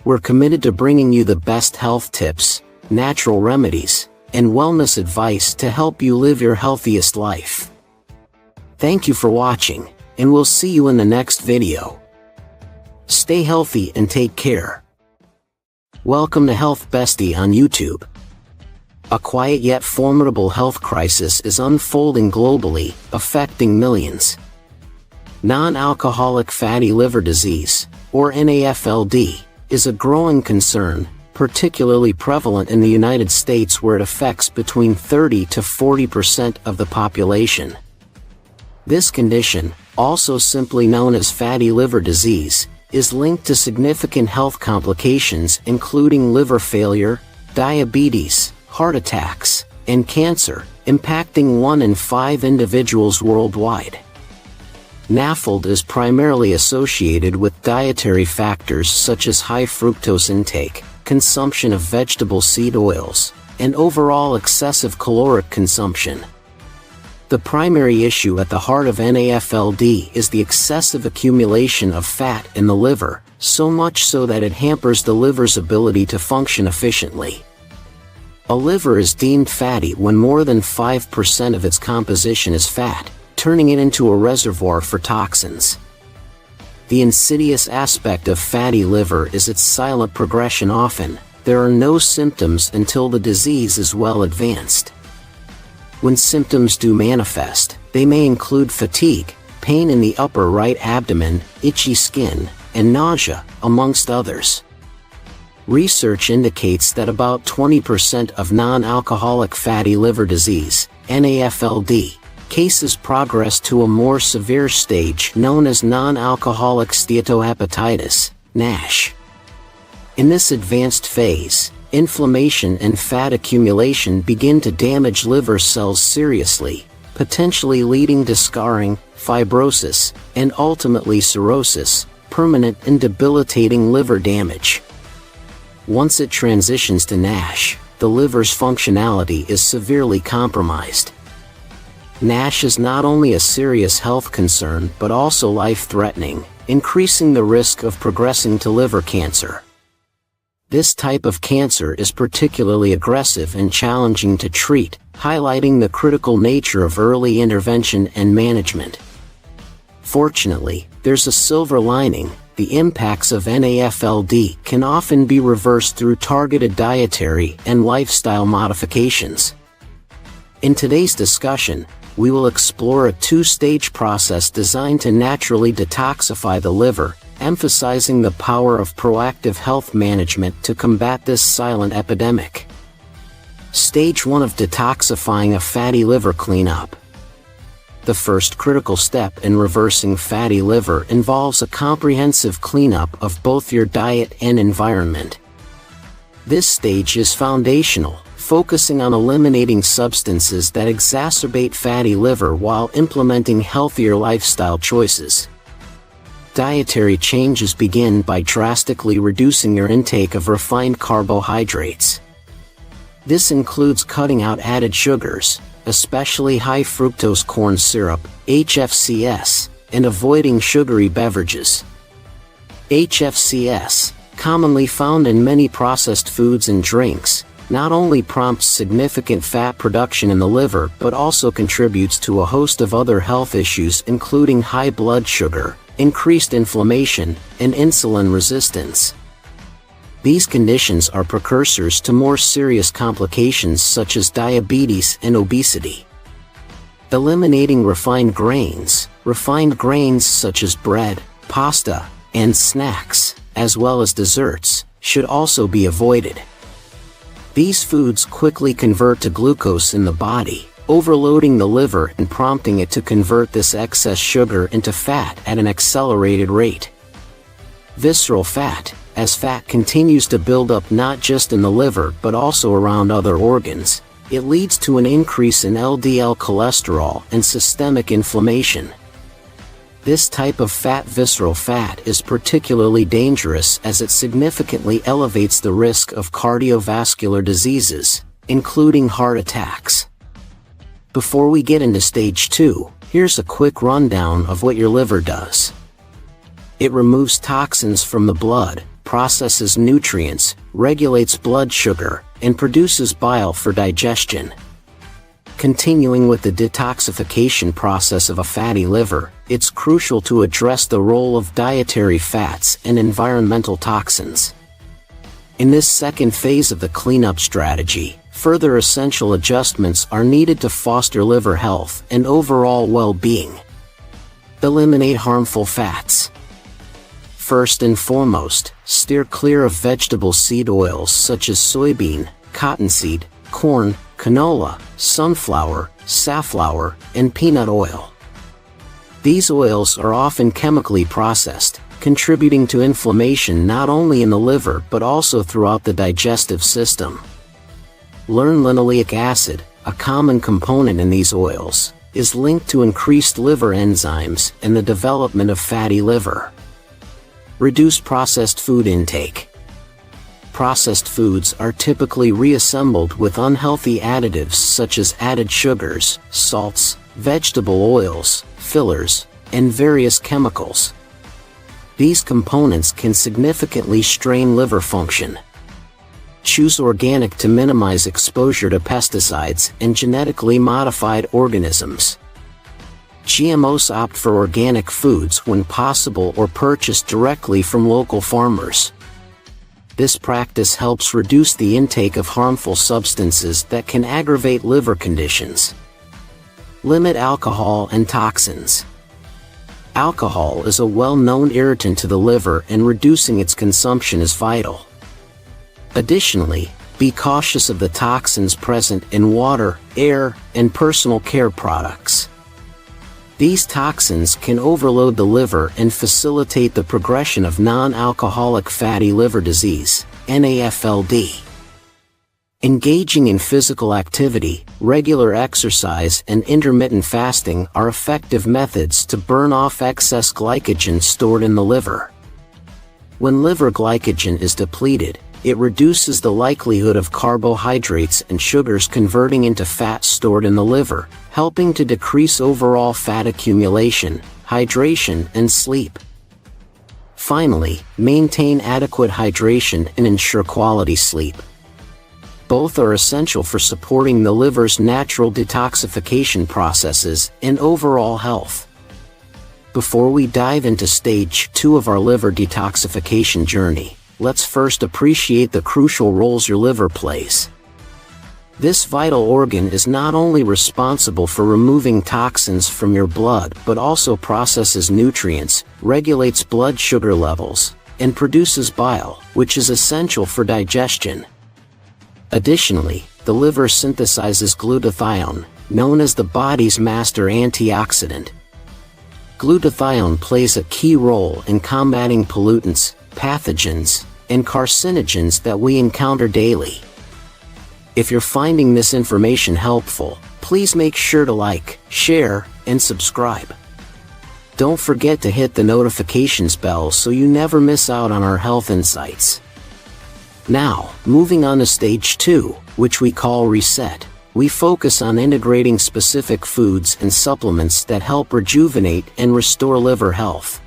We're committed to bringing you the best health tips, natural remedies, and wellness advice to help you live your healthiest life. Thank you for watching, and we'll see you in the next video. Stay healthy and take care. Welcome to Health Bestie on YouTube. A quiet yet formidable health crisis is unfolding globally, affecting millions. Non-alcoholic fatty liver disease, or NAFLD, is a growing concern, particularly prevalent in the United States where it affects between 30 to 40% of the population. This condition, also simply known as fatty liver disease, is linked to significant health complications including liver failure, diabetes, heart attacks, and cancer, impacting 1 in 5 individuals worldwide. NAFLD is primarily associated with dietary factors such as high fructose intake, consumption of vegetable seed oils, and overall excessive caloric consumption. The primary issue at the heart of NAFLD is the excessive accumulation of fat in the liver, so much so that it hampers the liver's ability to function efficiently. A liver is deemed fatty when more than 5% of its composition is fat, turning it into a reservoir for toxins. The insidious aspect of fatty liver is its silent progression. Often, there are no symptoms until the disease is well advanced. When symptoms do manifest, they may include fatigue, pain in the upper right abdomen, itchy skin, and nausea, amongst others. Research indicates that about 20% of non-alcoholic fatty liver disease, NAFLD, cases progress to a more severe stage known as non-alcoholic steatohepatitis, NASH. In this advanced phase, inflammation and fat accumulation begin to damage liver cells seriously, potentially leading to scarring, fibrosis, and ultimately cirrhosis, permanent and debilitating liver damage. Once it transitions to NASH, the liver's functionality is severely compromised. NASH is not only a serious health concern but also life-threatening, increasing the risk of progressing to liver cancer. This type of cancer is particularly aggressive and challenging to treat, highlighting the critical nature of early intervention and management. Fortunately, there's a silver lining. The impacts of NAFLD can often be reversed through targeted dietary and lifestyle modifications. In today's discussion, we will explore a two-stage process designed to naturally detoxify the liver, emphasizing the power of proactive health management to combat this silent epidemic. Stage 1 of detoxifying a fatty liver cleanup. The first critical step in reversing fatty liver involves a comprehensive cleanup of both your diet and environment. This stage is foundational, focusing on eliminating substances that exacerbate fatty liver while implementing healthier lifestyle choices. Dietary changes begin by drastically reducing your intake of refined carbohydrates. This includes cutting out added sugars, especially high fructose corn syrup, HFCS, and avoiding sugary beverages. HFCS, commonly found in many processed foods and drinks, not only prompts significant fat production in the liver but also contributes to a host of other health issues including high blood sugar, increased inflammation, and insulin resistance. These conditions are precursors to more serious complications such as diabetes and obesity. Eliminating refined grains such as bread, pasta, and snacks, as well as desserts, should also be avoided. These foods quickly convert to glucose in the body, overloading the liver and prompting it to convert this excess sugar into fat at an accelerated rate. Visceral fat, as fat continues to build up not just in the liver but also around other organs, it leads to an increase in LDL cholesterol and systemic inflammation. This type of visceral fat is particularly dangerous as it significantly elevates the risk of cardiovascular diseases, including heart attacks. Before we get into stage 2, here's a quick rundown of what your liver does. It removes toxins from the blood, processes nutrients, regulates blood sugar, and produces bile for digestion. Continuing with the detoxification process of a fatty liver, it's crucial to address the role of dietary fats and environmental toxins. In this second phase of the cleanup strategy, further essential adjustments are needed to foster liver health and overall well-being. Eliminate harmful fats. First and foremost, steer clear of vegetable seed oils such as soybean, cottonseed, corn, canola, sunflower, safflower, and peanut oil. These oils are often chemically processed, contributing to inflammation not only in the liver but also throughout the digestive system. Learn linoleic acid, a common component in these oils, is linked to increased liver enzymes and the development of fatty liver. Reduce processed food intake. Processed foods are typically reassembled with unhealthy additives such as added sugars, salts, vegetable oils, fillers, and various chemicals. These components can significantly strain liver function. Choose organic to minimize exposure to pesticides and genetically modified organisms. GMOs opt for organic foods when possible or purchase directly from local farmers. This practice helps reduce the intake of harmful substances that can aggravate liver conditions. Limit alcohol and toxins. Alcohol is a well-known irritant to the liver, and reducing its consumption is vital. Additionally, be cautious of the toxins present in water, air, and personal care products. These toxins can overload the liver and facilitate the progression of non-alcoholic fatty liver disease, NAFLD. Engaging in physical activity, regular exercise, and intermittent fasting are effective methods to burn off excess glycogen stored in the liver. When liver glycogen is depleted, it reduces the likelihood of carbohydrates and sugars converting into fat stored in the liver, helping to decrease overall fat accumulation, hydration, and sleep. Finally, maintain adequate hydration and ensure quality sleep. Both are essential for supporting the liver's natural detoxification processes and overall health. Before we dive into stage 2 of our liver detoxification journey, let's first appreciate the crucial roles your liver plays. This vital organ is not only responsible for removing toxins from your blood but also processes nutrients, regulates blood sugar levels, and produces bile, which is essential for digestion. Additionally, the liver synthesizes glutathione, known as the body's master antioxidant. Glutathione plays a key role in combating pollutants, pathogens, and carcinogens that we encounter daily. If you're finding this information helpful, please make sure to like, share, and subscribe. Don't forget to hit the notifications bell so you never miss out on our health insights. Now, moving on to stage 2, which we call reset, we focus on integrating specific foods and supplements that help rejuvenate and restore liver health.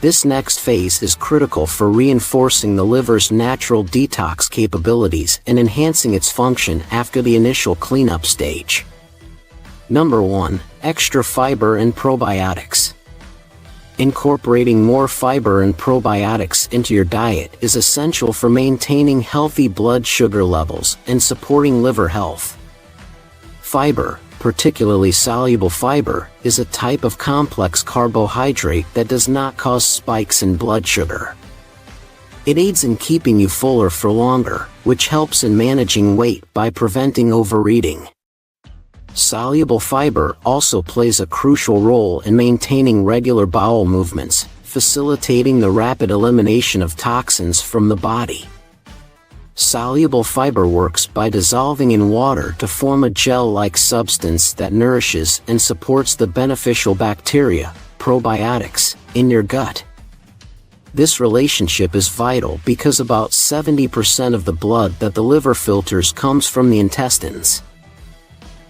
This next phase is critical for reinforcing the liver's natural detox capabilities and enhancing its function after the initial cleanup stage. Number 1. Extra fiber and probiotics. Incorporating more fiber and probiotics into your diet is essential for maintaining healthy blood sugar levels and supporting liver health. Fiber, particularly soluble fiber, is a type of complex carbohydrate that does not cause spikes in blood sugar. It aids in keeping you fuller for longer, which helps in managing weight by preventing overeating. Soluble fiber also plays a crucial role in maintaining regular bowel movements, facilitating the rapid elimination of toxins from the body. Soluble fiber works by dissolving in water to form a gel-like substance that nourishes and supports the beneficial bacteria, probiotics, in your gut. This relationship is vital because about 70% of the blood that the liver filters comes from the intestines.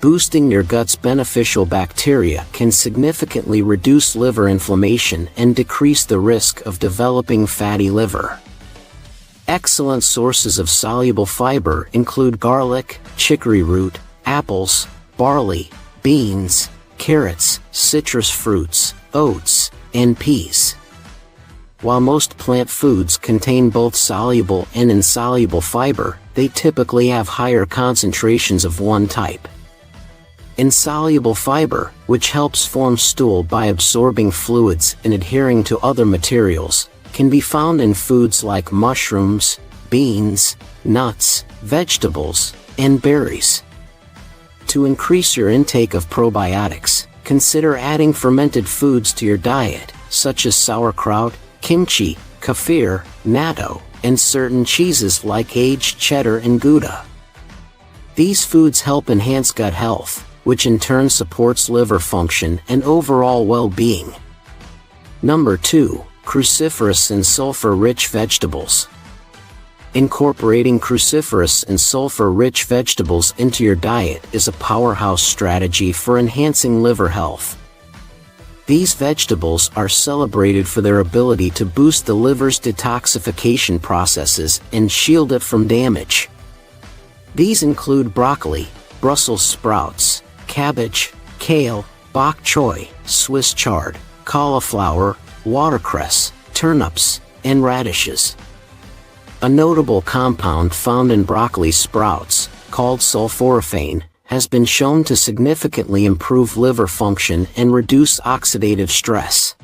Boosting your gut's beneficial bacteria can significantly reduce liver inflammation and decrease the risk of developing fatty liver. Excellent sources of soluble fiber include garlic, chicory root, apples, barley, beans, carrots, citrus fruits, oats, and peas. While most plant foods contain both soluble and insoluble fiber, they typically have higher concentrations of one type. Insoluble fiber, which helps form stool by absorbing fluids and adhering to other materials, can be found in foods like mushrooms, beans, nuts, vegetables, and berries. To increase your intake of probiotics, consider adding fermented foods to your diet, such as sauerkraut, kimchi, kefir, natto, and certain cheeses like aged cheddar and Gouda. These foods help enhance gut health, which in turn supports liver function and overall well-being. Number 2. Cruciferous and sulfur-rich vegetables. Incorporating cruciferous and sulfur-rich vegetables into your diet is a powerhouse strategy for enhancing liver health. These vegetables are celebrated for their ability to boost the liver's detoxification processes and shield it from damage. These include broccoli, Brussels sprouts, cabbage, kale, bok choy, Swiss chard, cauliflower, watercress, turnips, and radishes. A notable compound found in broccoli sprouts, called sulforaphane, has been shown to significantly improve liver function and reduce oxidative stress.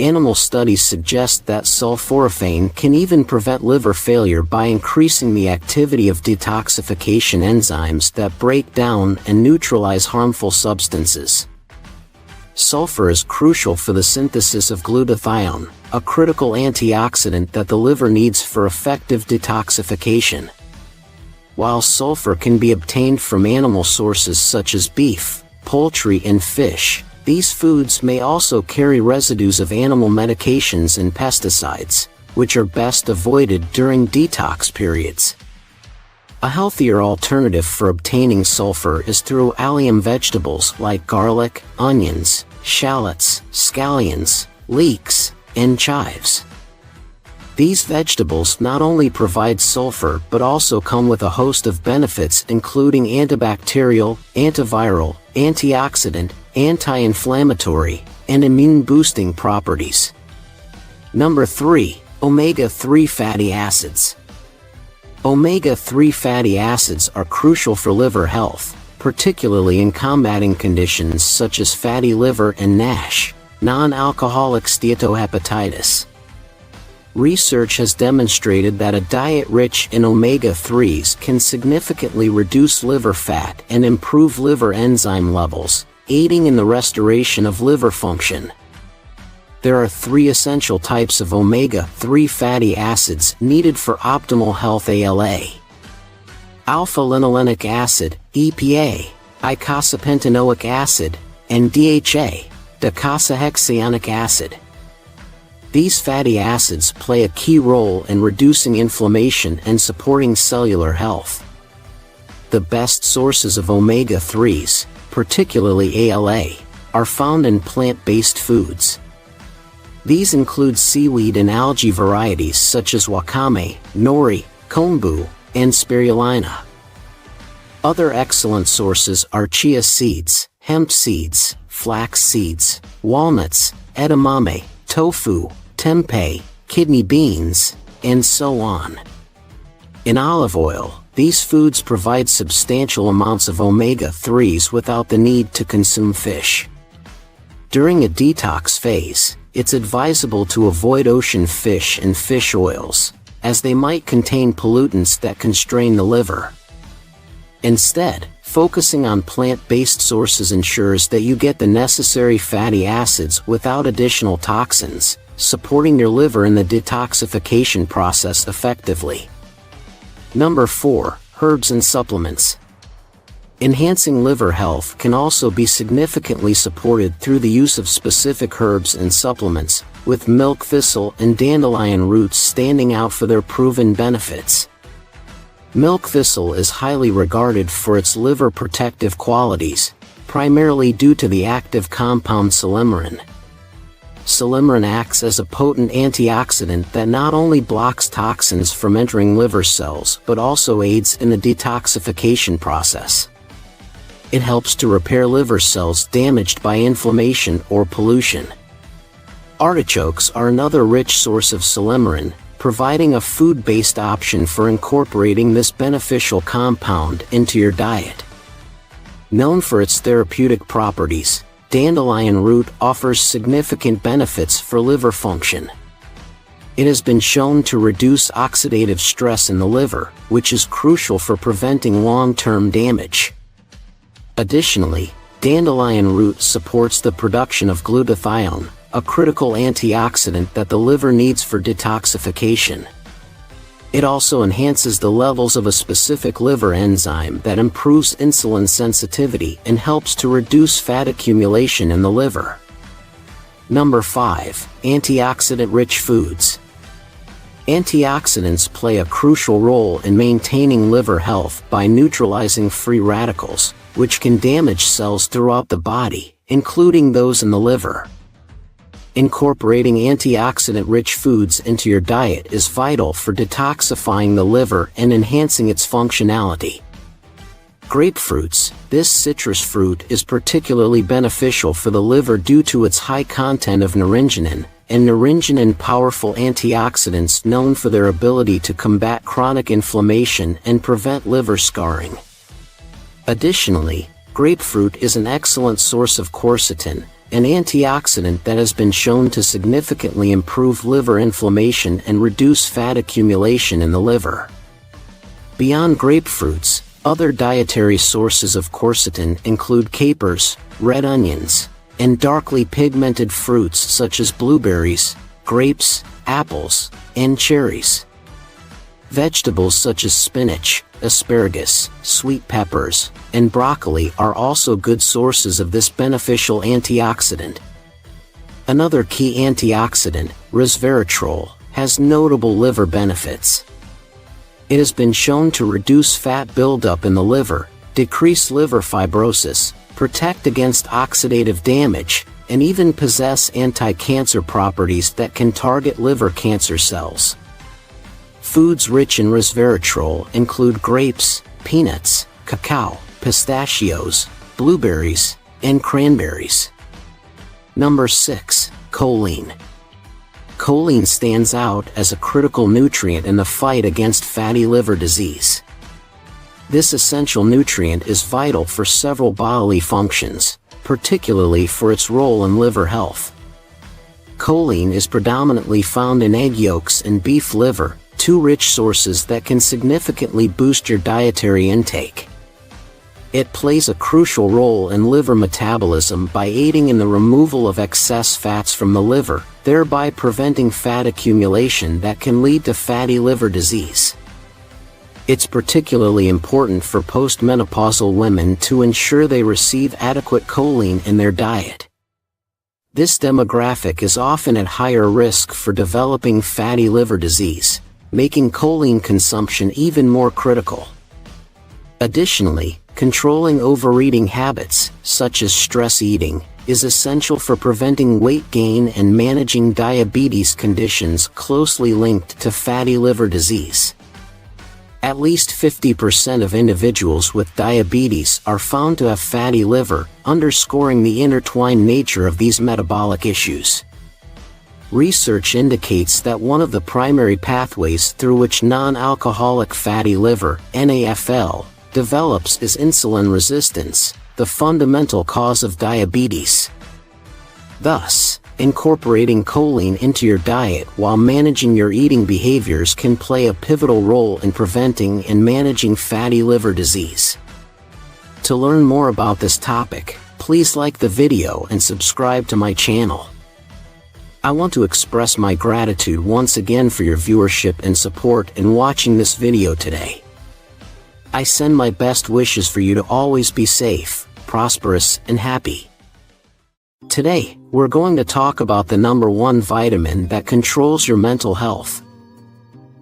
Animal studies suggest that sulforaphane can even prevent liver failure by increasing the activity of detoxification enzymes that break down and neutralize harmful substances. Sulfur is crucial for the synthesis of glutathione, a critical antioxidant that the liver needs for effective detoxification. While sulfur can be obtained from animal sources such as beef, poultry, and fish, these foods may also carry residues of animal medications and pesticides, which are best avoided during detox periods. A healthier alternative for obtaining sulfur is through allium vegetables like garlic, onions, shallots, scallions, leeks, and chives. These vegetables not only provide sulfur but also come with a host of benefits including antibacterial, antiviral, antioxidant, anti-inflammatory, and immune-boosting properties. Number 3. Omega-3 fatty acids. Omega-3 fatty acids are crucial for liver health, particularly in combating conditions such as fatty liver and NASH, non-alcoholic steatohepatitis. Research has demonstrated that a diet rich in omega-3s can significantly reduce liver fat and improve liver enzyme levels, aiding in the restoration of liver function. There are 3 essential types of omega-3 fatty acids needed for optimal health: ALA, alpha-linolenic acid, EPA, eicosapentaenoic acid, and DHA, docosahexaenoic acid. These fatty acids play a key role in reducing inflammation and supporting cellular health. The best sources of omega-3s, particularly ALA, are found in plant-based foods. These include seaweed and algae varieties such as wakame, nori, kombu, and spirulina. Other excellent sources are chia seeds, hemp seeds, flax seeds, walnuts, edamame, tofu, tempeh, kidney beans, and so on. In olive oil, these foods provide substantial amounts of omega-3s without the need to consume fish. During a detox phase, it's advisable to avoid ocean fish and fish oils, as they might contain pollutants that can strain the liver. Instead, focusing on plant-based sources ensures that you get the necessary fatty acids without additional toxins, supporting your liver in the detoxification process effectively. Number 4. Herbs and supplements. Enhancing liver health can also be significantly supported through the use of specific herbs and supplements, with milk thistle and dandelion roots standing out for their proven benefits. Milk thistle is highly regarded for its liver protective qualities, primarily due to the active compound salmonerin. Salmonerin acts as a potent antioxidant that not only blocks toxins from entering liver cells but also aids in the detoxification process. It helps to repair liver cells damaged by inflammation or pollution. Artichokes are another rich source of salmonerin, providing a food-based option for incorporating this beneficial compound into your diet. Known for its therapeutic properties, dandelion root offers significant benefits for liver function. It has been shown to reduce oxidative stress in the liver, which is crucial for preventing long-term damage. Additionally, dandelion root supports the production of glutathione, a critical antioxidant that the liver needs for detoxification. It also enhances the levels of a specific liver enzyme that improves insulin sensitivity and helps to reduce fat accumulation in the liver. Number 5. Antioxidant-rich foods. Antioxidants play a crucial role in maintaining liver health by neutralizing free radicals, which can damage cells throughout the body, including those in the liver. Incorporating antioxidant-rich foods into your diet is vital for detoxifying the liver and enhancing its functionality. Grapefruits. This citrus fruit is particularly beneficial for the liver due to its high content of naringenin, and naringenin powerful antioxidants known for their ability to combat chronic inflammation and prevent liver scarring. Additionally, grapefruit is an excellent source of quercetin, an antioxidant that has been shown to significantly improve liver inflammation and reduce fat accumulation in the liver. Beyond grapefruits, other dietary sources of quercetin include capers, red onions, and darkly pigmented fruits such as blueberries, grapes, apples, and cherries. Vegetables such as spinach, asparagus, sweet peppers, and broccoli are also good sources of this beneficial antioxidant. Another key antioxidant, resveratrol, has notable liver benefits. It has been shown to reduce fat buildup in the liver, decrease liver fibrosis, protect against oxidative damage, and even possess anti-cancer properties that can target liver cancer cells. Foods rich in resveratrol include grapes, peanuts, cacao, pistachios, blueberries, and cranberries. Number 6. Choline. Choline stands out as a critical nutrient in the fight against fatty liver disease. This essential nutrient is vital for several bodily functions, particularly for its role in liver health. Choline is predominantly found in egg yolks and beef liver, two rich sources that can significantly boost your dietary intake. It plays a crucial role in liver metabolism by aiding in the removal of excess fats from the liver, thereby preventing fat accumulation that can lead to fatty liver disease. It's particularly important for postmenopausal women to ensure they receive adequate choline in their diet. This demographic is often at higher risk for developing fatty liver disease, making choline consumption even more critical. Additionally, controlling overeating habits, such as stress eating, is essential for preventing weight gain and managing diabetes conditions closely linked to fatty liver disease. At least 50% of individuals with diabetes are found to have fatty liver, underscoring the intertwined nature of these metabolic issues. Research indicates that one of the primary pathways through which non-alcoholic fatty liver, NAFL, develops is insulin resistance, the fundamental cause of diabetes. Thus, incorporating choline into your diet while managing your eating behaviors can play a pivotal role in preventing and managing fatty liver disease. To learn more about this topic, please like the video and subscribe to my channel. I want to express my gratitude once again for your viewership and support in watching this video today. I send my best wishes for you to always be safe, prosperous, and happy. Today, we're going to talk about the number 1 vitamin that controls your mental health.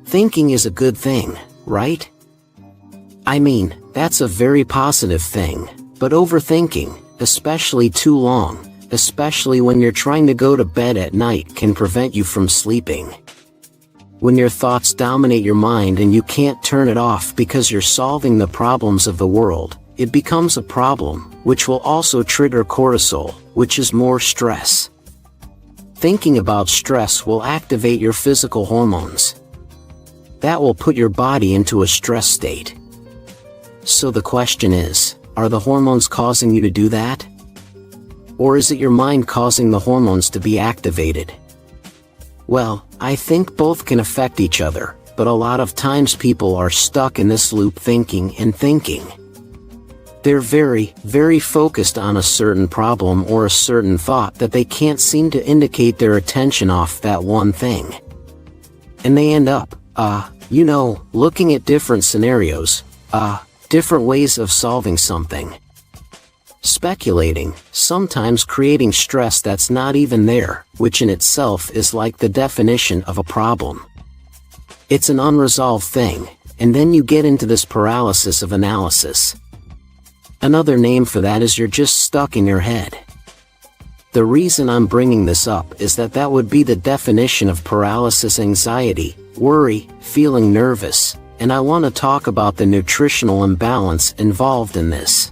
Thinking is a good thing, right? I mean, that's a very positive thing, but overthinking, especially too long, especially when you're trying to go to bed at night, can prevent you from sleeping. When your thoughts dominate your mind and you can't turn it off because you're solving the problems of the world, it becomes a problem, which will also trigger cortisol, which is more stress. Thinking about stress will activate your physical hormones. That will put your body into a stress state. So the question is, are the hormones causing you to do that? Or is it your mind causing the hormones to be activated? Well, I think both can affect each other, but a lot of times people are stuck in this loop thinking and thinking. They're very, very focused on a certain problem or a certain thought that they can't seem to indicate their attention off that one thing. And they end up, Looking at different scenarios, different ways of solving something. Speculating, sometimes creating stress that's not even there, which in itself is like the definition of a problem. It's an unresolved thing, and then you get into this paralysis of analysis. Another name for that is you're just stuck in your head. The reason I'm bringing this up is that would be the definition of paralysis: anxiety, worry, feeling nervous, and I want to talk about the nutritional imbalance involved in this.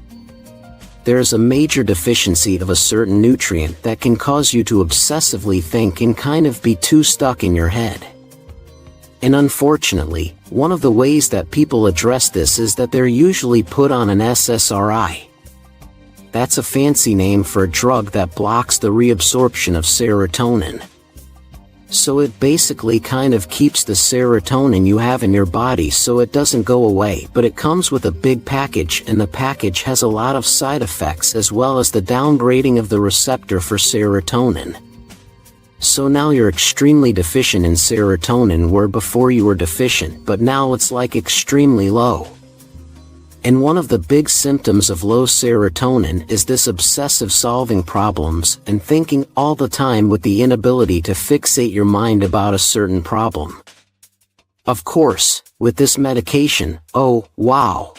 There's a major deficiency of a certain nutrient that can cause you to obsessively think and kind of be too stuck in your head. And unfortunately, one of the ways that people address this is that they're usually put on an SSRI. That's a fancy name for a drug that blocks the reabsorption of serotonin. So it basically kind of keeps the serotonin you have in your body so it doesn't go away, but it comes with a big package, and the package has a lot of side effects as well as the downgrading of the receptor for serotonin. So now you're extremely deficient in serotonin where before you were deficient, but now it's like extremely low. And one of the big symptoms of low serotonin is this obsessive solving problems and thinking all the time with the inability to fixate your mind about a certain problem. Of course, with this medication, oh, wow!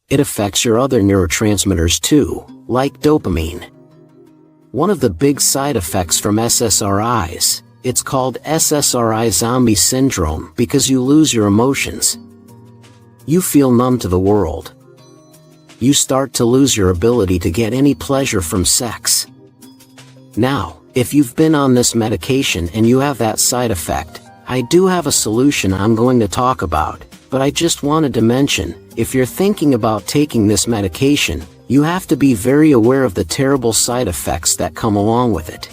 It affects your other neurotransmitters too, like dopamine. One of the big side effects from SSRIs, it's called SSRI zombie syndrome because you lose your emotions. You feel numb to the world. You start to lose your ability to get any pleasure from sex. Now, if you've been on this medication and you have that side effect, I do have a solution I'm going to talk about, but I just wanted to mention, if you're thinking about taking this medication, you have to be very aware of the terrible side effects that come along with it.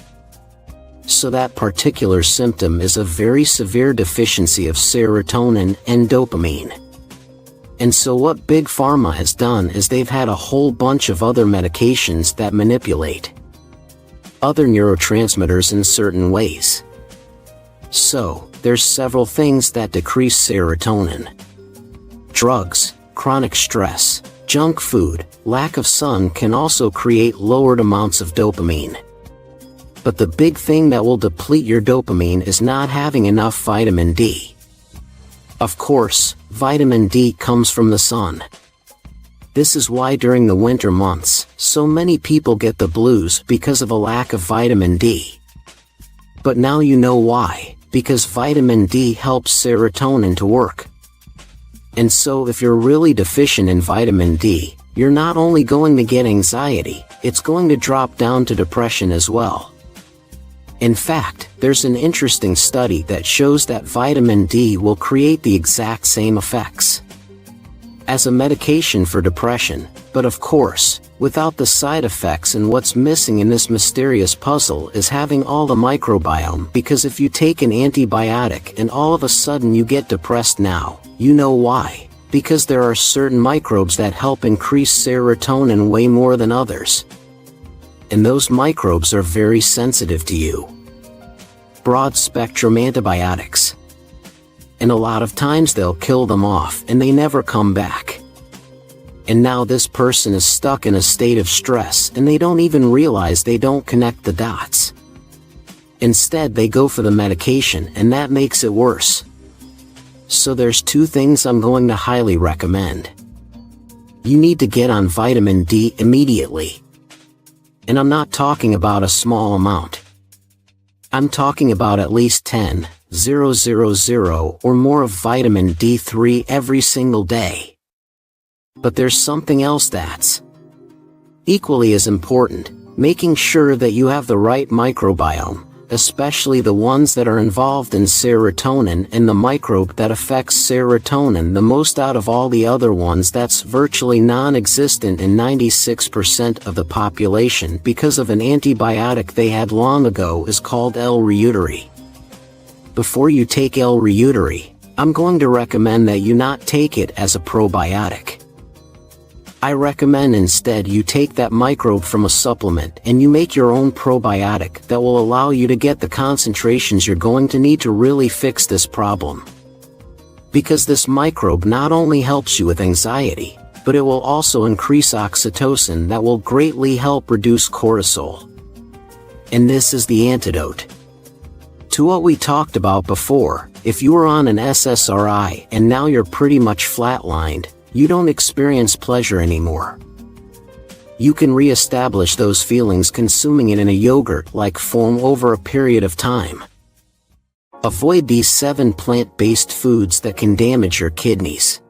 So that particular symptom is a very severe deficiency of serotonin and dopamine. And so what Big Pharma has done is they've had a whole bunch of other medications that manipulate other neurotransmitters in certain ways. So, there's several things that decrease serotonin. Drugs, chronic stress, junk food, lack of sun can also create lowered amounts of dopamine. But the big thing that will deplete your dopamine is not having enough vitamin D. Of course, vitamin D comes from the sun. This is why during the winter months, so many people get the blues because of a lack of vitamin D. But now you know why, because vitamin D helps serotonin to work. And so if you're really deficient in vitamin D, you're not only going to get anxiety, it's going to drop down to depression as well. In fact, there's an interesting study that shows that vitamin D will create the exact same effects as a medication for depression, but of course, without the side effects. And what's missing in this mysterious puzzle is having all the microbiome, because if you take an antibiotic and all of a sudden you get depressed now, you know why? Because there are certain microbes that help increase serotonin way more than others. And those microbes are very sensitive to you. Broad-spectrum antibiotics. And a lot of times they'll kill them off and they never come back. And now this person is stuck in a state of stress and they don't even realize they don't connect the dots. Instead they go for the medication and that makes it worse. So there's two things I'm going to highly recommend. You need to get on vitamin D immediately. And I'm not talking about a small amount. I'm talking about at least 10,000 or more of vitamin D3 every single day. But there's something else that's equally as important, making sure that you have the right microbiome, especially the ones that are involved in serotonin and the microbe that affects serotonin the most out of all the other ones that's virtually non-existent in 96% of the population because of an antibiotic they had long ago is called L-reuteri. Before you take L-reuteri, I'm going to recommend that you not take it as a probiotic. I recommend instead you take that microbe from a supplement and you make your own probiotic that will allow you to get the concentrations you're going to need to really fix this problem. Because this microbe not only helps you with anxiety, but it will also increase oxytocin that will greatly help reduce cortisol. And this is the antidote to what we talked about before. If you were on an SSRI and now you're pretty much flatlined, you don't experience pleasure anymore. You can re-establish those feelings consuming it in a yogurt-like form over a period of time. Avoid these 7 plant-based foods that can damage your kidneys.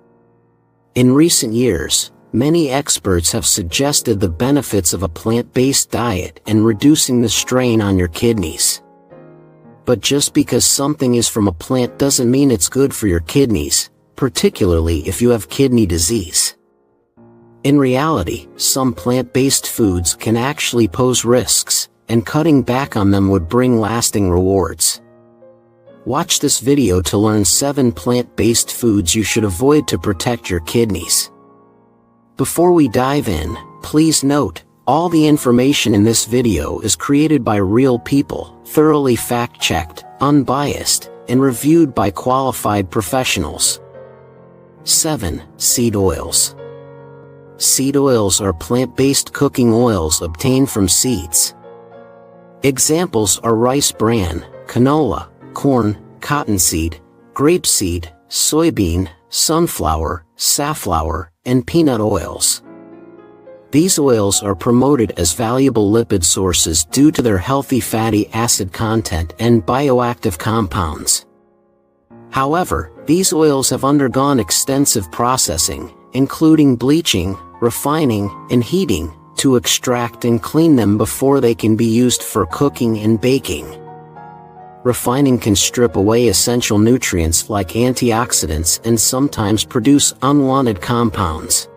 In recent years, many experts have suggested the benefits of a plant-based diet and reducing the strain on your kidneys. But just because something is from a plant doesn't mean it's good for your kidneys, particularly if you have kidney disease. In reality, some plant-based foods can actually pose risks, and cutting back on them would bring lasting rewards. Watch this video to learn 7 plant-based foods you should avoid to protect your kidneys. Before we dive in, please note, all the information in this video is created by real people, thoroughly fact-checked, unbiased, and reviewed by qualified professionals. 7. Seed oils. Seed oils are plant-based cooking oils obtained from seeds. Examples are rice bran, canola, corn, cottonseed, grapeseed, soybean, sunflower, safflower, and peanut oils. These oils are promoted as valuable lipid sources due to their healthy fatty acid content and bioactive compounds. However, these oils have undergone extensive processing, including bleaching, refining, and heating, to extract and clean them before they can be used for cooking and baking. Refining can strip away essential nutrients like antioxidants and sometimes produce unwanted compounds.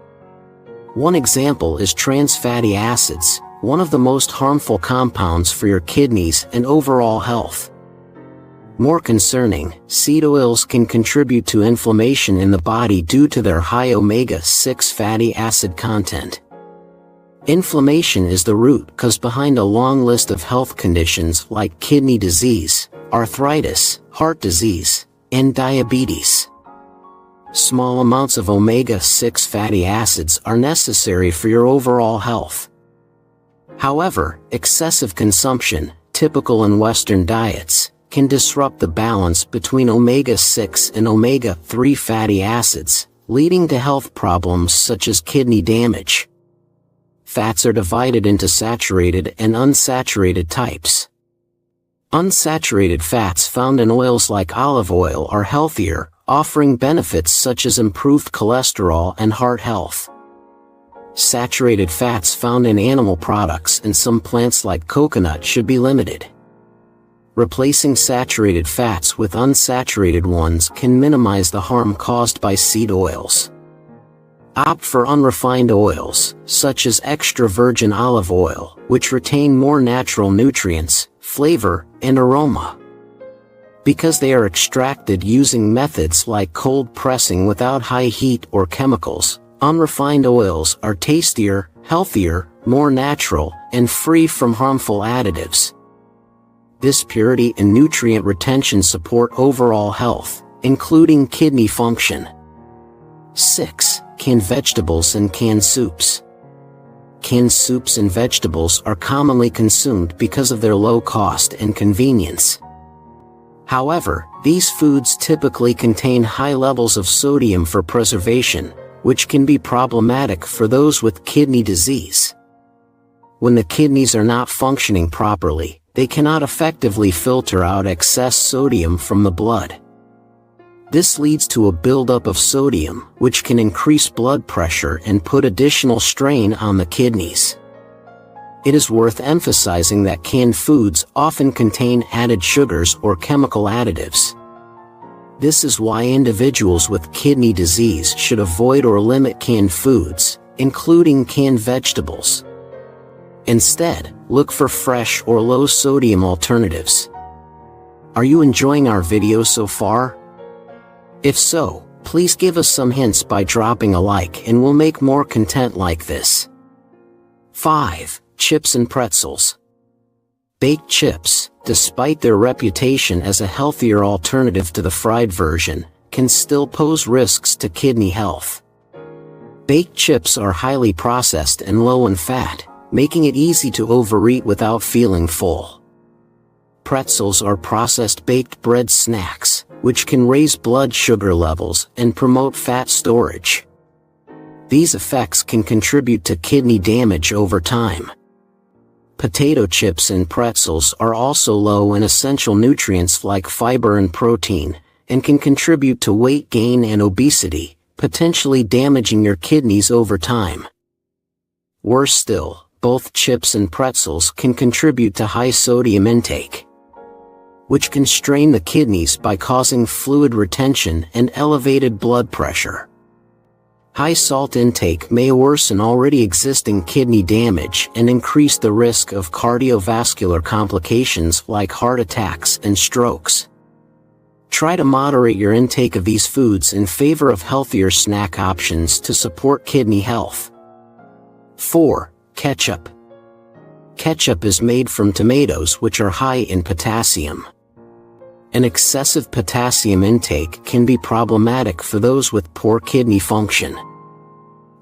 One example is trans fatty acids, one of the most harmful compounds for your kidneys and overall health. More concerning, seed oils can contribute to inflammation in the body due to their high omega-6 fatty acid content. Inflammation is the root cause behind a long list of health conditions like kidney disease, arthritis, heart disease, and diabetes. Small amounts of omega-6 fatty acids are necessary for your overall health. However, excessive consumption, typical in Western diets, can disrupt the balance between omega-6 and omega-3 fatty acids, leading to health problems such as kidney damage. Fats are divided into saturated and unsaturated types. Unsaturated fats found in oils like olive oil are healthier, offering benefits such as improved cholesterol and heart health. Saturated fats found in animal products and some plants like coconut should be limited. Replacing saturated fats with unsaturated ones can minimize the harm caused by seed oils. Opt for unrefined oils, such as extra virgin olive oil, which retain more natural nutrients, flavor, and aroma. Because they are extracted using methods like cold pressing without high heat or chemicals, unrefined oils are tastier, healthier, more natural, and free from harmful additives. This purity and nutrient retention support overall health, including kidney function. 6. Canned vegetables and canned soups. Canned soups and vegetables are commonly consumed because of their low cost and convenience. However, these foods typically contain high levels of sodium for preservation, which can be problematic for those with kidney disease. When the kidneys are not functioning properly, they cannot effectively filter out excess sodium from the blood. This leads to a buildup of sodium, which can increase blood pressure and put additional strain on the kidneys. It is worth emphasizing that canned foods often contain added sugars or chemical additives. This is why individuals with kidney disease should avoid or limit canned foods, including canned vegetables. Instead, look for fresh or low-sodium alternatives. Are you enjoying our video so far? If so, please give us some hints by dropping a like and we'll make more content like this. 5. Chips and pretzels. Baked chips, despite their reputation as a healthier alternative to the fried version, can still pose risks to kidney health. Baked chips are highly processed and low in fat, making it easy to overeat without feeling full. Pretzels are processed baked bread snacks, which can raise blood sugar levels and promote fat storage. These effects can contribute to kidney damage over time. Potato chips and pretzels are also low in essential nutrients like fiber and protein, and can contribute to weight gain and obesity, potentially damaging your kidneys over time. Worse still, both chips and pretzels can contribute to high sodium intake, which can strain the kidneys by causing fluid retention and elevated blood pressure. High salt intake may worsen already existing kidney damage and increase the risk of cardiovascular complications like heart attacks and strokes. Try to moderate your intake of these foods in favor of healthier snack options to support kidney health. 4. Ketchup. Ketchup is made from tomatoes, which are high in potassium. An excessive potassium intake can be problematic for those with poor kidney function.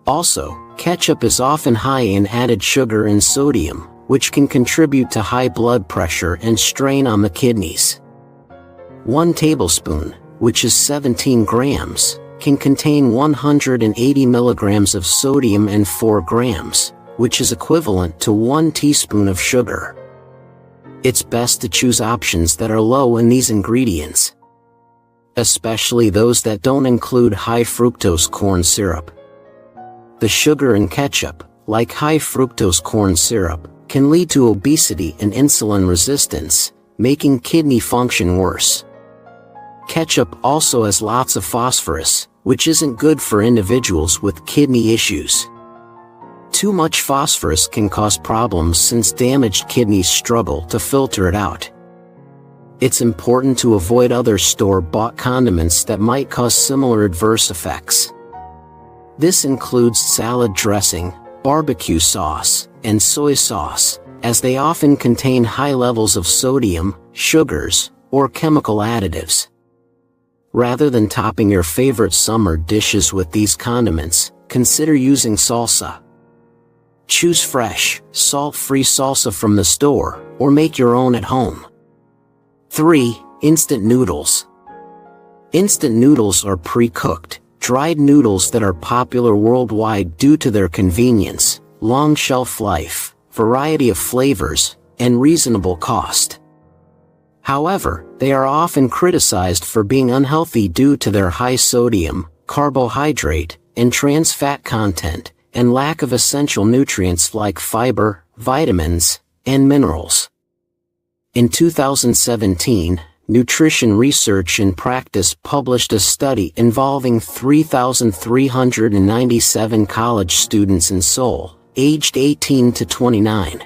Also, ketchup is often high in added sugar and sodium, which can contribute to high blood pressure and strain on the kidneys. 1 tablespoon, which is 17 grams, can contain 180 milligrams of sodium and 4 grams, which is equivalent to 1 teaspoon of sugar. It's best to choose options that are low in these ingredients, especially those that don't include high fructose corn syrup. The sugar in ketchup, like high fructose corn syrup, can lead to obesity and insulin resistance, making kidney function worse. Ketchup also has lots of phosphorus, which isn't good for individuals with kidney issues. Too much phosphorus can cause problems since damaged kidneys struggle to filter it out. It's important to avoid other store-bought condiments that might cause similar adverse effects. This includes salad dressing, barbecue sauce, and soy sauce, as they often contain high levels of sodium, sugars, or chemical additives. Rather than topping your favorite summer dishes with these condiments, consider using salsa. Choose fresh, salt-free salsa from the store, or make your own at home. 3. Instant noodles. Instant noodles are pre-cooked, dried noodles that are popular worldwide due to their convenience, long shelf life, variety of flavors, and reasonable cost. However, they are often criticized for being unhealthy due to their high sodium, carbohydrate, and trans fat content, and lack of essential nutrients like fiber, vitamins, and minerals. In 2017, Nutrition Research and Practice published a study involving 3,397 college students in Seoul, aged 18 to 29.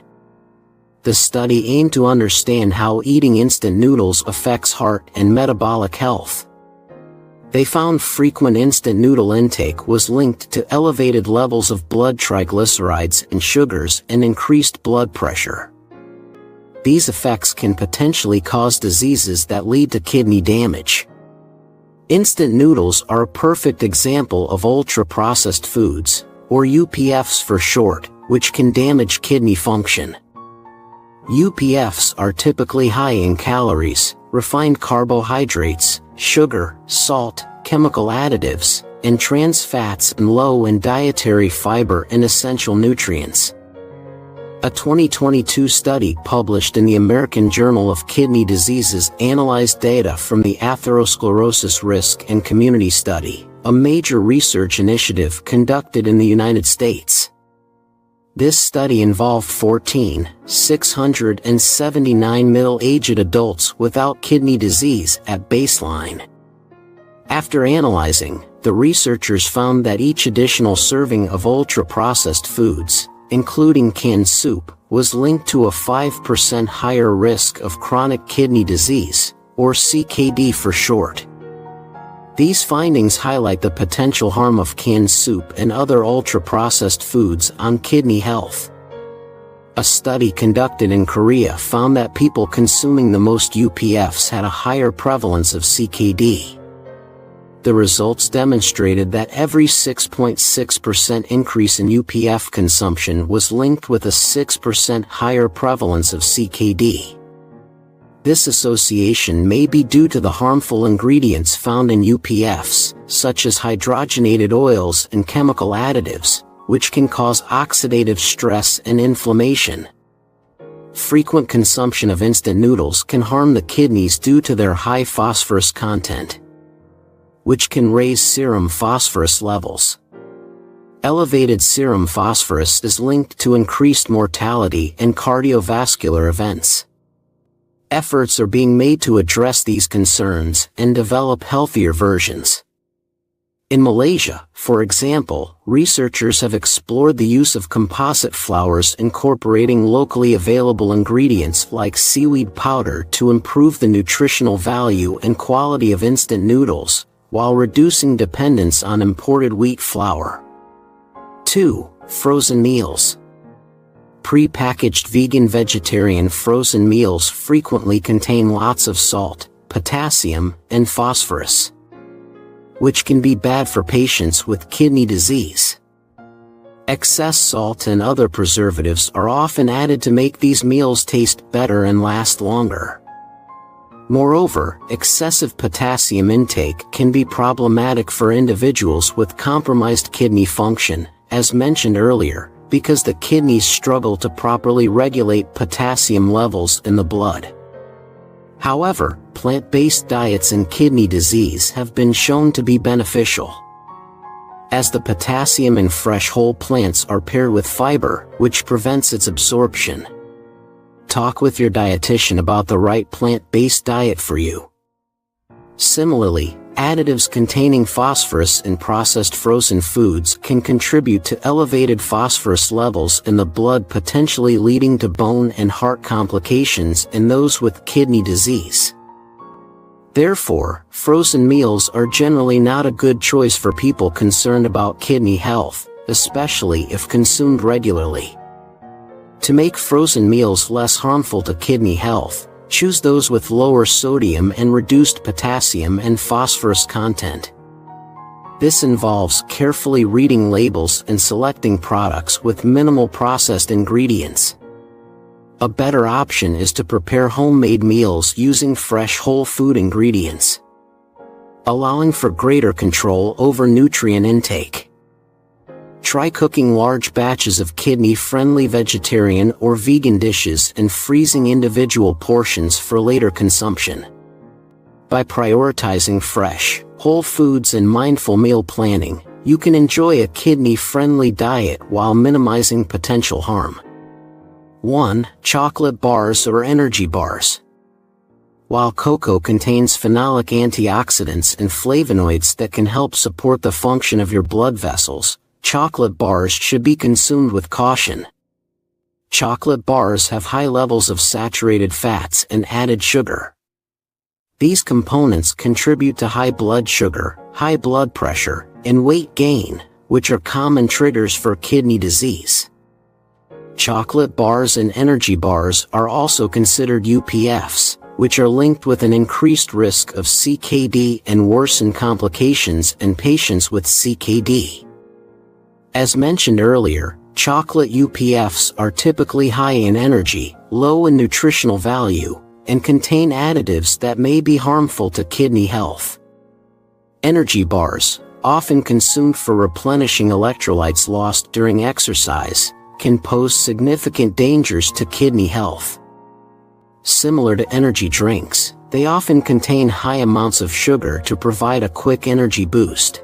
The study aimed to understand how eating instant noodles affects heart and metabolic health. They found frequent instant noodle intake was linked to elevated levels of blood triglycerides and sugars and increased blood pressure. These effects can potentially cause diseases that lead to kidney damage. Instant noodles are a perfect example of ultra-processed foods, or UPFs for short, which can damage kidney function. UPFs are typically high in calories, refined carbohydrates, sugar, salt, chemical additives, and trans fats, and low in dietary fiber and essential nutrients. A 2022 study published in the American Journal of Kidney Diseases analyzed data from the Atherosclerosis Risk and Community Study, a major research initiative conducted in the United States. This study involved 14,679 middle-aged adults without kidney disease at baseline. After analyzing, the researchers found that each additional serving of ultra-processed foods, including canned soup, was linked to a 5% higher risk of chronic kidney disease, or CKD for short. These findings highlight the potential harm of canned soup and other ultra-processed foods on kidney health. A study conducted in Korea found that people consuming the most UPFs had a higher prevalence of CKD. The results demonstrated that every 6.6% increase in UPF consumption was linked with a 6% higher prevalence of CKD. This association may be due to the harmful ingredients found in UPFs, such as hydrogenated oils and chemical additives, which can cause oxidative stress and inflammation. Frequent consumption of instant noodles can harm the kidneys due to their high phosphorus content, which can raise serum phosphorus levels. Elevated serum phosphorus is linked to increased mortality and cardiovascular events. Efforts are being made to address these concerns and develop healthier versions. In Malaysia, for example, researchers have explored the use of composite flours incorporating locally available ingredients like seaweed powder to improve the nutritional value and quality of instant noodles, while reducing dependence on imported wheat flour. 2. Frozen meals. Pre-packaged vegan-vegetarian frozen meals frequently contain lots of salt, potassium, and phosphorus, which can be bad for patients with kidney disease. Excess salt and other preservatives are often added to make these meals taste better and last longer. Moreover, excessive potassium intake can be problematic for individuals with compromised kidney function, as mentioned earlier, because the kidneys struggle to properly regulate potassium levels in the blood. However, plant-based diets in kidney disease have been shown to be beneficial, as the potassium in fresh whole plants are paired with fiber, which prevents its absorption. Talk with your dietitian about the right plant-based diet for you. Similarly, additives containing phosphorus in processed frozen foods can contribute to elevated phosphorus levels in the blood, potentially leading to bone and heart complications in those with kidney disease. Therefore, frozen meals are generally not a good choice for people concerned about kidney health, especially if consumed regularly. To make frozen meals less harmful to kidney health, choose those with lower sodium and reduced potassium and phosphorus content. This involves carefully reading labels and selecting products with minimal processed ingredients. A better option is to prepare homemade meals using fresh whole food ingredients, allowing for greater control over nutrient intake. Try cooking large batches of kidney-friendly vegetarian or vegan dishes and freezing individual portions for later consumption. By prioritizing fresh, whole foods and mindful meal planning, you can enjoy a kidney-friendly diet while minimizing potential harm. 1. Chocolate bars or energy bars. While cocoa contains phenolic antioxidants and flavonoids that can help support the function of your blood vessels, chocolate bars should be consumed with caution. Chocolate bars have high levels of saturated fats and added sugar. These components contribute to high blood sugar, high blood pressure, and weight gain, which are common triggers for kidney disease. Chocolate bars and energy bars are also considered UPFs, which are linked with an increased risk of CKD and worsen complications in patients with CKD. As mentioned earlier, chocolate UPFs are typically high in energy, low in nutritional value, and contain additives that may be harmful to kidney health. Energy bars, often consumed for replenishing electrolytes lost during exercise, can pose significant dangers to kidney health. Similar to energy drinks, they often contain high amounts of sugar to provide a quick energy boost.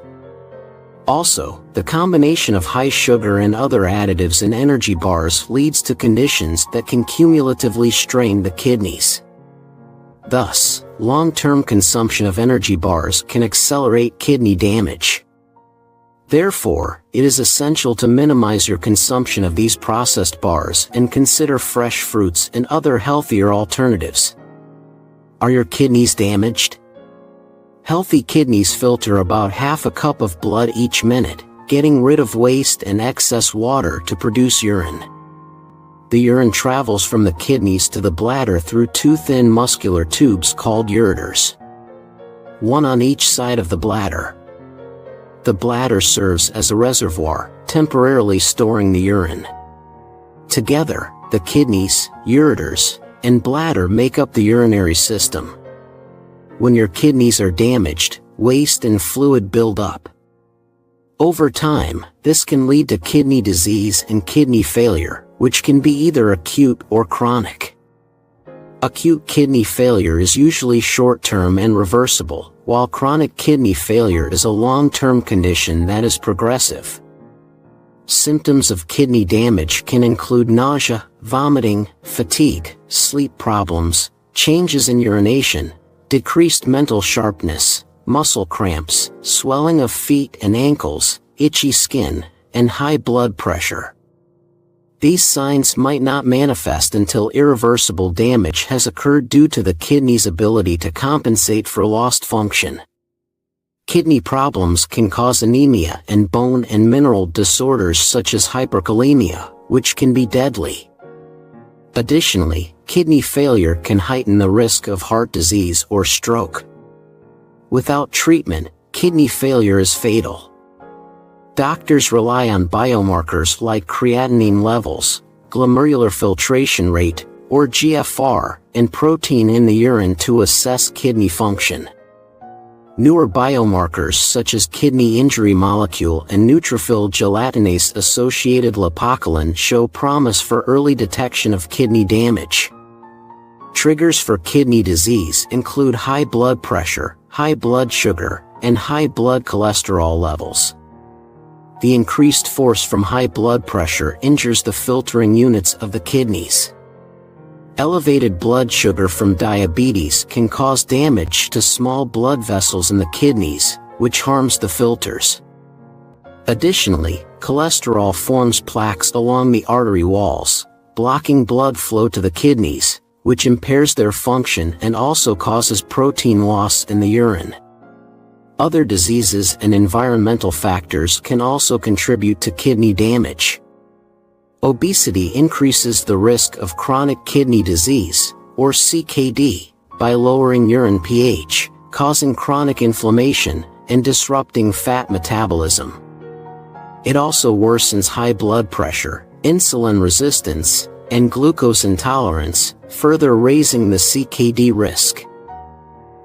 Also, the combination of high sugar and other additives in energy bars leads to conditions that can cumulatively strain the kidneys. Thus, long-term consumption of energy bars can accelerate kidney damage. Therefore, it is essential to minimize your consumption of these processed bars and consider fresh fruits and other healthier alternatives. Are your kidneys damaged? Healthy kidneys filter about half a cup of blood each minute, getting rid of waste and excess water to produce urine. The urine travels from the kidneys to the bladder through two thin muscular tubes called ureters. one on each side of the bladder. The bladder serves as a reservoir, temporarily storing the urine. Together, the kidneys, ureters, and bladder make up the urinary system. When your kidneys are damaged, waste and fluid build up. Over time, this can lead to kidney disease and kidney failure, which can be either acute or chronic. Acute kidney failure is usually short-term and reversible, while chronic kidney failure is a long-term condition that is progressive. Symptoms of kidney damage can include nausea, vomiting, fatigue, sleep problems, changes in urination, decreased mental sharpness, muscle cramps, swelling of feet and ankles, itchy skin, and high blood pressure. These signs might not manifest until irreversible damage has occurred due to the kidney's ability to compensate for lost function. Kidney problems can cause anemia and bone and mineral disorders such as hyperkalemia, which can be deadly. Additionally, kidney failure can heighten the risk of heart disease or stroke. Without treatment, kidney failure is fatal. Doctors rely on biomarkers like creatinine levels, glomerular filtration rate, or GFR, and protein in the urine to assess kidney function. Newer biomarkers such as kidney injury molecule and neutrophil gelatinase-associated lipocolin show promise for early detection of kidney damage. Triggers for kidney disease include high blood pressure, high blood sugar, and high blood cholesterol levels. The increased force from high blood pressure injures the filtering units of the kidneys. Elevated blood sugar from diabetes can cause damage to small blood vessels in the kidneys, which harms the filters. Additionally, cholesterol forms plaques along the artery walls, blocking blood flow to the kidneys, which impairs their function and also causes protein loss in the urine. Other diseases and environmental factors can also contribute to kidney damage. Obesity increases the risk of chronic kidney disease, or CKD, by lowering urine pH, causing chronic inflammation, and disrupting fat metabolism. It also worsens high blood pressure, insulin resistance, and glucose intolerance, further raising the CKD risk.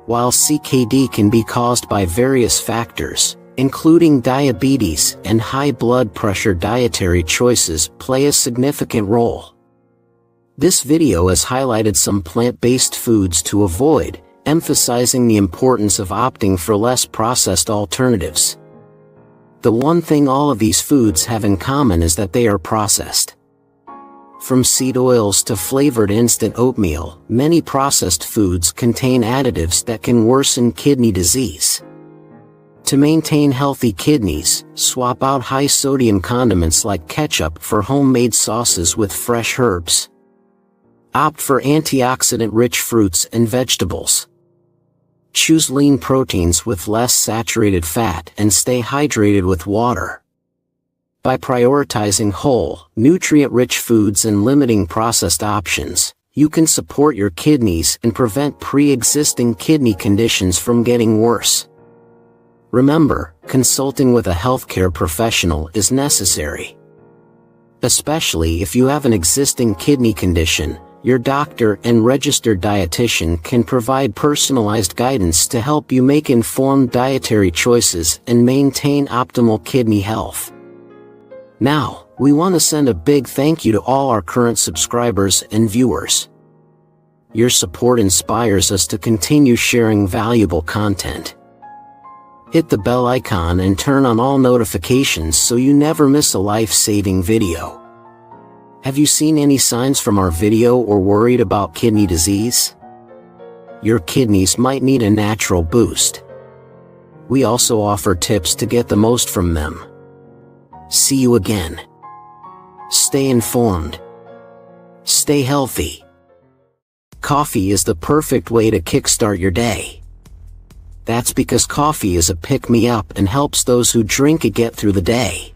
While CKD can be caused by various factors, including diabetes and high blood pressure, dietary choices play a significant role. This video has highlighted some plant-based foods to avoid, emphasizing the importance of opting for less processed alternatives. The one thing all of these foods have in common is that they are processed. From seed oils to flavored instant oatmeal, many processed foods contain additives that can worsen kidney disease. To maintain healthy kidneys, swap out high-sodium condiments like ketchup for homemade sauces with fresh herbs. Opt for antioxidant-rich fruits and vegetables. Choose lean proteins with less saturated fat and stay hydrated with water. By prioritizing whole, nutrient-rich foods and limiting processed options, you can support your kidneys and prevent pre-existing kidney conditions from getting worse. Remember, consulting with a healthcare professional is necessary. Especially if you have an existing kidney condition, your doctor and registered dietitian can provide personalized guidance to help you make informed dietary choices and maintain optimal kidney health. Now, we want to send a big thank you to all our current subscribers and viewers. Your support inspires us to continue sharing valuable content. Hit the bell icon and turn on all notifications so you never miss a life-saving video. Have you seen any signs from our video or worried about kidney disease? Your kidneys might need a natural boost. We also offer tips to get the most from them. See you again. Stay informed. Stay healthy. Coffee is the perfect way to kickstart your day. That's because coffee is a pick-me-up and helps those who drink it get through the day.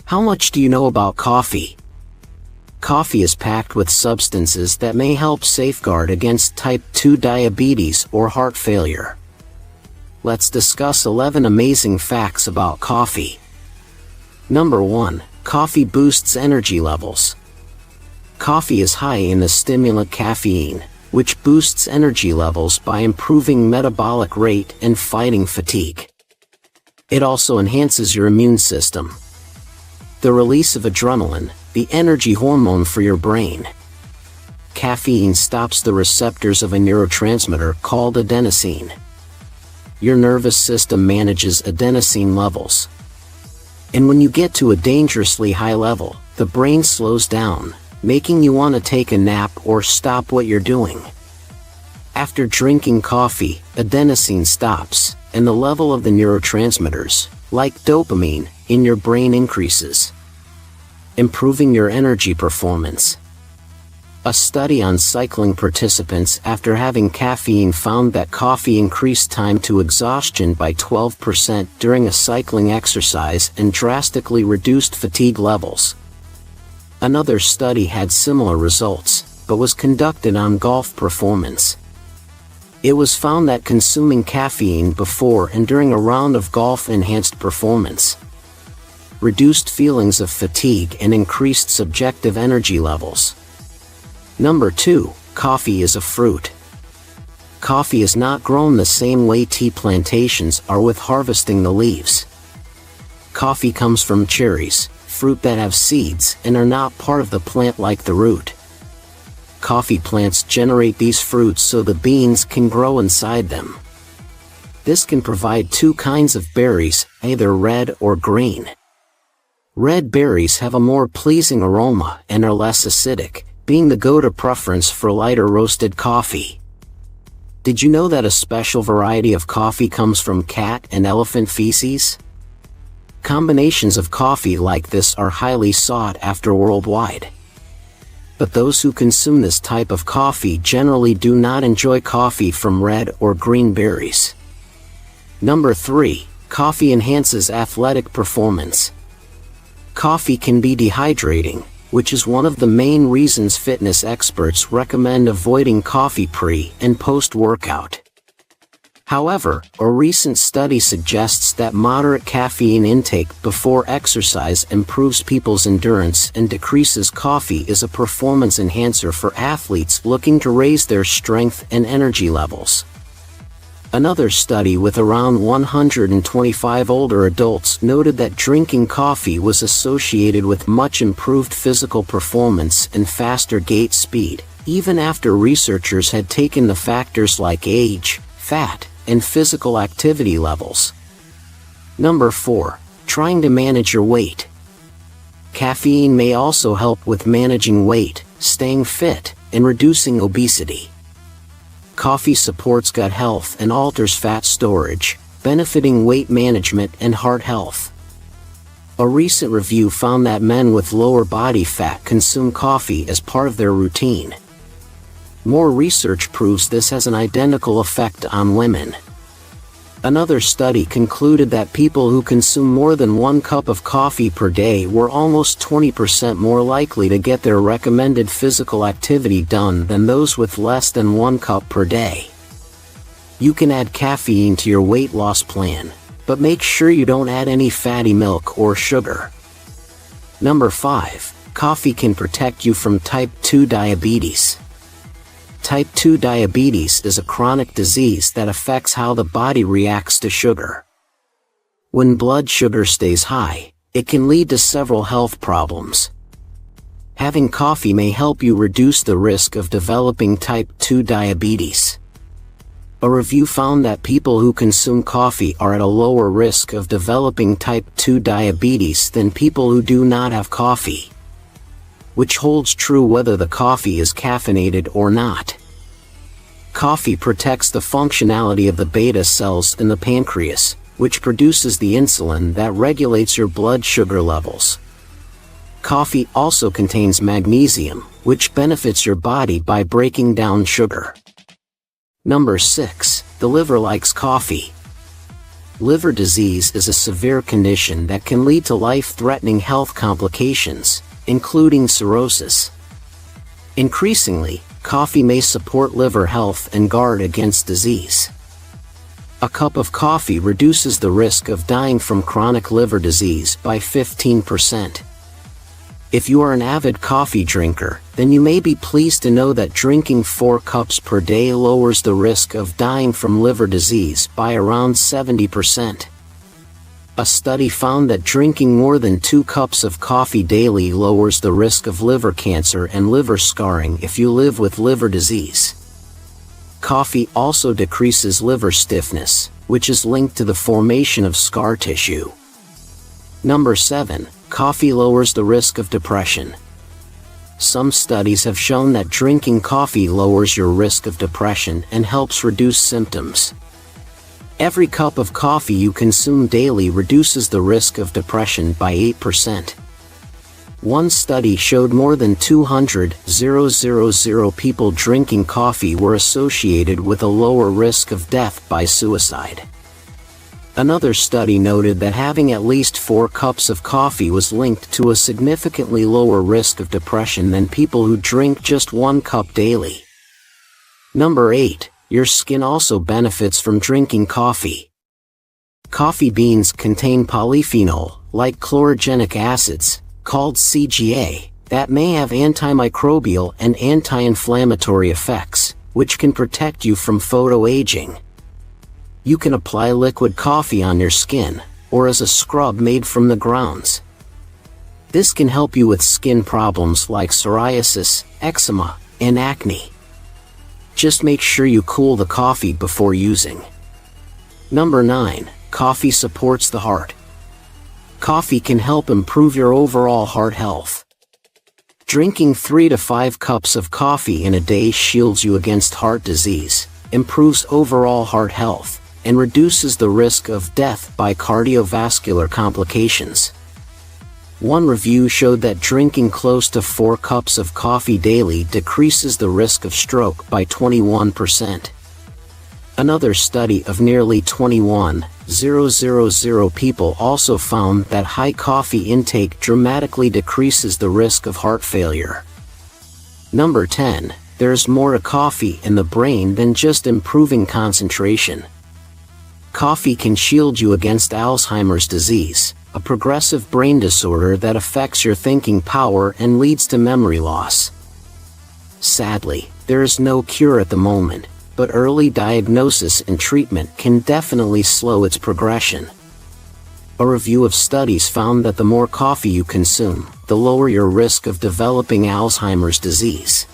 How much do you know about coffee? Coffee is packed with substances that may help safeguard against type 2 diabetes or heart failure. let's discuss 11 amazing facts about coffee. Number 1. Coffee boosts energy levels. Coffee is high in the stimulant caffeine, which boosts energy levels by improving metabolic rate and fighting fatigue. It also enhances your immune system. The release of adrenaline, the energy hormone for your brain. Caffeine stops the receptors of a neurotransmitter called adenosine. Your nervous system manages adenosine levels. And when you get to a dangerously high level, the brain slows down, making you want to take a nap or stop what you're doing. After drinking coffee, adenosine stops, and the level of the neurotransmitters, like dopamine, in your brain increases, improving your energy performance. A study on cycling participants after having caffeine found that coffee increased time to exhaustion by 12% during a cycling exercise and drastically reduced fatigue levels. Another study had similar results, but was conducted on golf performance. It was found that consuming caffeine before and during a round of golf enhanced performance, reduced feelings of fatigue and increased subjective energy levels. Number 2. Coffee is a fruit. Coffee is not grown the same way tea plantations are with harvesting the leaves. Coffee comes from cherries, fruit that have seeds and are not part of the plant like the root. Coffee plants generate these fruits so the beans can grow inside them. This can provide two kinds of berries, either red or green. Red berries have a more pleasing aroma and are less acidic, being the go-to preference for lighter roasted coffee. Did you know that a special variety of coffee comes from cat and elephant feces? Combinations of coffee like this are highly sought after worldwide. But those who consume this type of coffee generally do not enjoy coffee from red or green berries. Number 3. Coffee enhances athletic performance. Coffee can be dehydrating, which is one of the main reasons fitness experts recommend avoiding coffee pre- and post-workout. However, a recent study suggests that moderate caffeine intake before exercise improves people's endurance and decreases coffee is a performance enhancer for athletes looking to raise their strength and energy levels. Another study with around 125 older adults noted that drinking coffee was associated with much improved physical performance and faster gait speed, even after researchers had taken the factors like age, fat, and physical activity levels. Number 4. Trying to manage your weight. Caffeine may also help with managing weight, staying fit, and reducing obesity. Coffee supports gut health and alters fat storage, benefiting weight management and heart health. A recent review found that men with lower body fat consume coffee as part of their routine. More research proves this has an identical effect on women. Another study concluded that people who consume more than 1 cup of coffee per day were almost 20% more likely to get their recommended physical activity done than those with less than 1 cup per day. You can add caffeine to your weight loss plan, but make sure you don't add any fatty milk or sugar. Number 5. Coffee can protect you from type 2 diabetes. Type 2 diabetes is a chronic disease that affects how the body reacts to sugar. When blood sugar stays high, it can lead to several health problems. Having coffee may help you reduce the risk of developing type 2 diabetes. A review found that people who consume coffee are at a lower risk of developing type 2 diabetes than people who do not have coffee, which holds true whether the coffee is caffeinated or not. Coffee protects the functionality of the beta cells in the pancreas, which produces the insulin that regulates your blood sugar levels. Coffee also contains magnesium, which benefits your body by breaking down sugar. Number 6. The liver likes coffee. Liver disease is a severe condition that can lead to life-threatening health complications, including cirrhosis. Increasingly, coffee may support liver health and guard against disease. A cup of coffee reduces the risk of dying from chronic liver disease by 15%. If you are an avid coffee drinker, then you may be pleased to know that drinking 4 cups per day lowers the risk of dying from liver disease by around 70%. A study found that drinking more than 2 cups of coffee daily lowers the risk of liver cancer and liver scarring if you live with liver disease. Coffee also decreases liver stiffness, which is linked to the formation of scar tissue. Number 7. Coffee lowers the risk of depression. Some studies have shown that drinking coffee lowers your risk of depression and helps reduce symptoms. Every cup of coffee you consume daily reduces the risk of depression by 8%. One study showed more than 200,000 people drinking coffee were associated with a lower risk of death by suicide. Another study noted that having at least 4 cups of coffee was linked to a significantly lower risk of depression than people who drink just 1 cup daily. Number 8. Your skin also benefits from drinking coffee. Coffee beans contain polyphenol, like chlorogenic acids, called CGA, that may have antimicrobial and anti-inflammatory effects, which can protect you from photoaging. You can apply liquid coffee on your skin, or as a scrub made from the grounds. This can help you with skin problems like psoriasis, eczema, and acne. Just make sure you cool the coffee before using. Number 9. Coffee supports the heart. Coffee can help improve your overall heart health. Drinking 3 to 5 cups of coffee in a day shields you against heart disease, improves overall heart health, and reduces the risk of death by cardiovascular complications. One review showed that drinking close to 4 cups of coffee daily decreases the risk of stroke by 21%. Another study of nearly 21,000 people also found that high coffee intake dramatically decreases the risk of heart failure. Number 10. There's more to coffee in the brain than just improving concentration. Coffee can shield you against Alzheimer's disease, a progressive brain disorder that affects your thinking power and leads to memory loss. Sadly, there is no cure at the moment, but early diagnosis and treatment can definitely slow its progression. A review of studies found that the more coffee you consume, the lower your risk of developing Alzheimer's disease.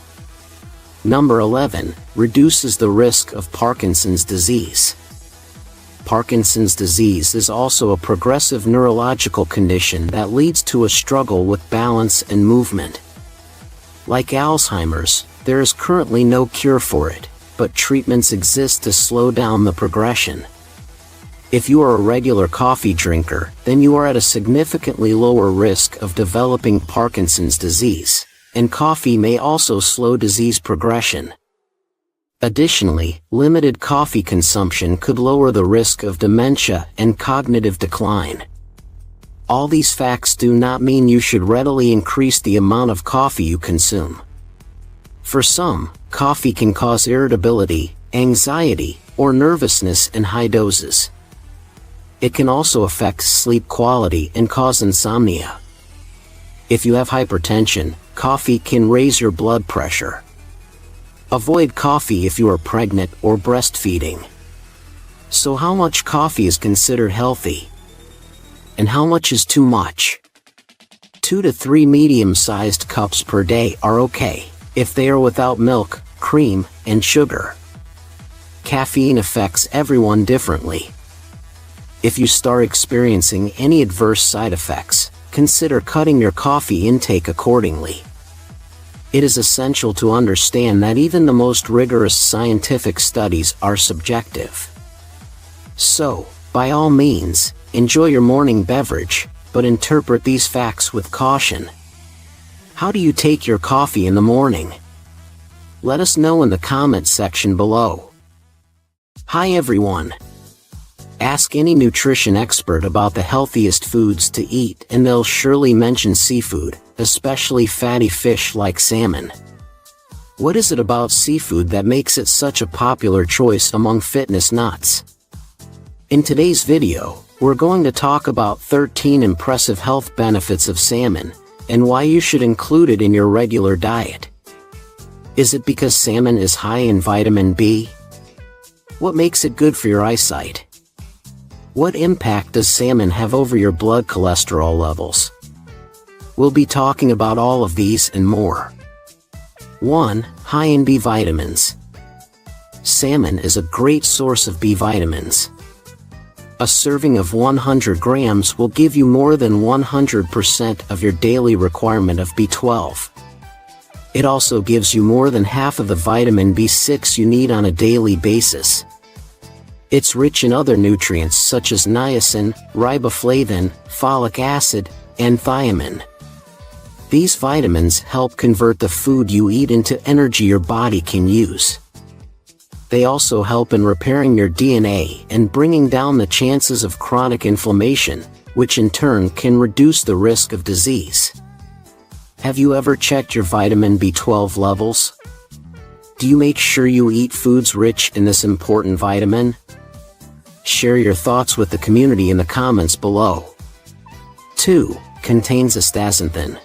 Number 11. Reduces the risk of Parkinson's disease. Parkinson's disease is also a progressive neurological condition that leads to a struggle with balance and movement. Like Alzheimer's, there is currently no cure for it, but treatments exist to slow down the progression. If you are a regular coffee drinker, then you are at a significantly lower risk of developing Parkinson's disease, and coffee may also slow disease progression. Additionally, limited coffee consumption could lower the risk of dementia and cognitive decline. All these facts do not mean you should readily increase the amount of coffee you consume. For some, coffee can cause irritability, anxiety, or nervousness in high doses. It can also affect sleep quality and cause insomnia. If you have hypertension, coffee can raise your blood pressure. Avoid coffee if you are pregnant or breastfeeding. So how much coffee is considered healthy? And how much is too much? 2 to 3 medium-sized cups per day are okay, if they are without milk, cream, and sugar. Caffeine affects everyone differently. If you start experiencing any adverse side effects, consider cutting your coffee intake accordingly. It is essential to understand that even the most rigorous scientific studies are subjective. So, by all means, enjoy your morning beverage, but interpret these facts with caution. How do you take your coffee in the morning? Let us know in the comments section below. Hi everyone. Ask any nutrition expert about the healthiest foods to eat and they'll surely mention seafood, especially fatty fish like salmon. What is it about seafood that makes it such a popular choice among fitness nuts? In today's video, we're going to talk about 13 impressive health benefits of salmon, and why you should include it in your regular diet. Is it because salmon is high in vitamin B? What makes it good for your eyesight? What impact does salmon have over your blood cholesterol levels? We'll be talking about all of these and more. 1. High in B vitamins. Salmon is a great source of B vitamins. A serving of 100 grams will give you more than 100% of your daily requirement of B12. It also gives you more than half of the vitamin B6 you need on a daily basis. It's rich in other nutrients such as niacin, riboflavin, folic acid, and thiamine. These vitamins help convert the food you eat into energy your body can use. They also help in repairing your DNA and bringing down the chances of chronic inflammation, which in turn can reduce the risk of disease. Have you ever checked your vitamin B12 levels? Do you make sure you eat foods rich in this important vitamin? Share your thoughts with the community in the comments below. 2. Contains astaxanthin.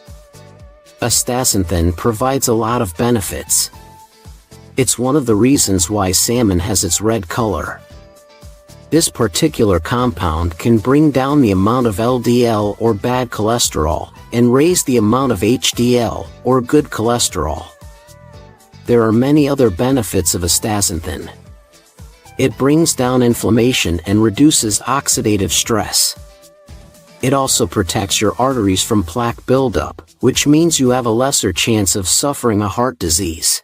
Astaxanthin provides a lot of benefits. It's one of the reasons why salmon has its red color. This particular compound can bring down the amount of LDL or bad cholesterol, and raise the amount of HDL or good cholesterol. There are many other benefits of astaxanthin. It brings down inflammation and reduces oxidative stress. It also protects your arteries from plaque buildup, which means you have a lesser chance of suffering a heart disease.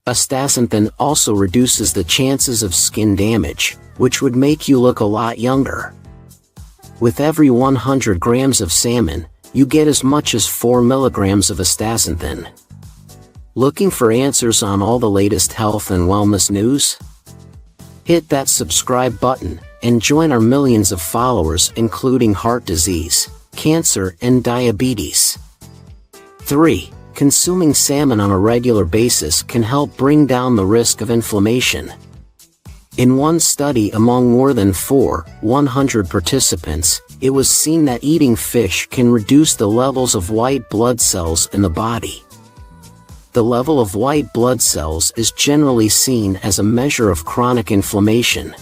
Astaxanthin also reduces the chances of skin damage, which would make you look a lot younger. With every 100 grams of salmon, you get as much as 4 milligrams of astaxanthin. Looking for answers on all the latest health and wellness news? Hit that subscribe button, and join our millions of followers including heart disease, cancer, and diabetes. 3. Consuming salmon on a regular basis can help bring down the risk of inflammation. In one study among more than 400 participants, it was seen that eating fish can reduce the levels of white blood cells in the body. The level of white blood cells is generally seen as a measure of chronic inflammation.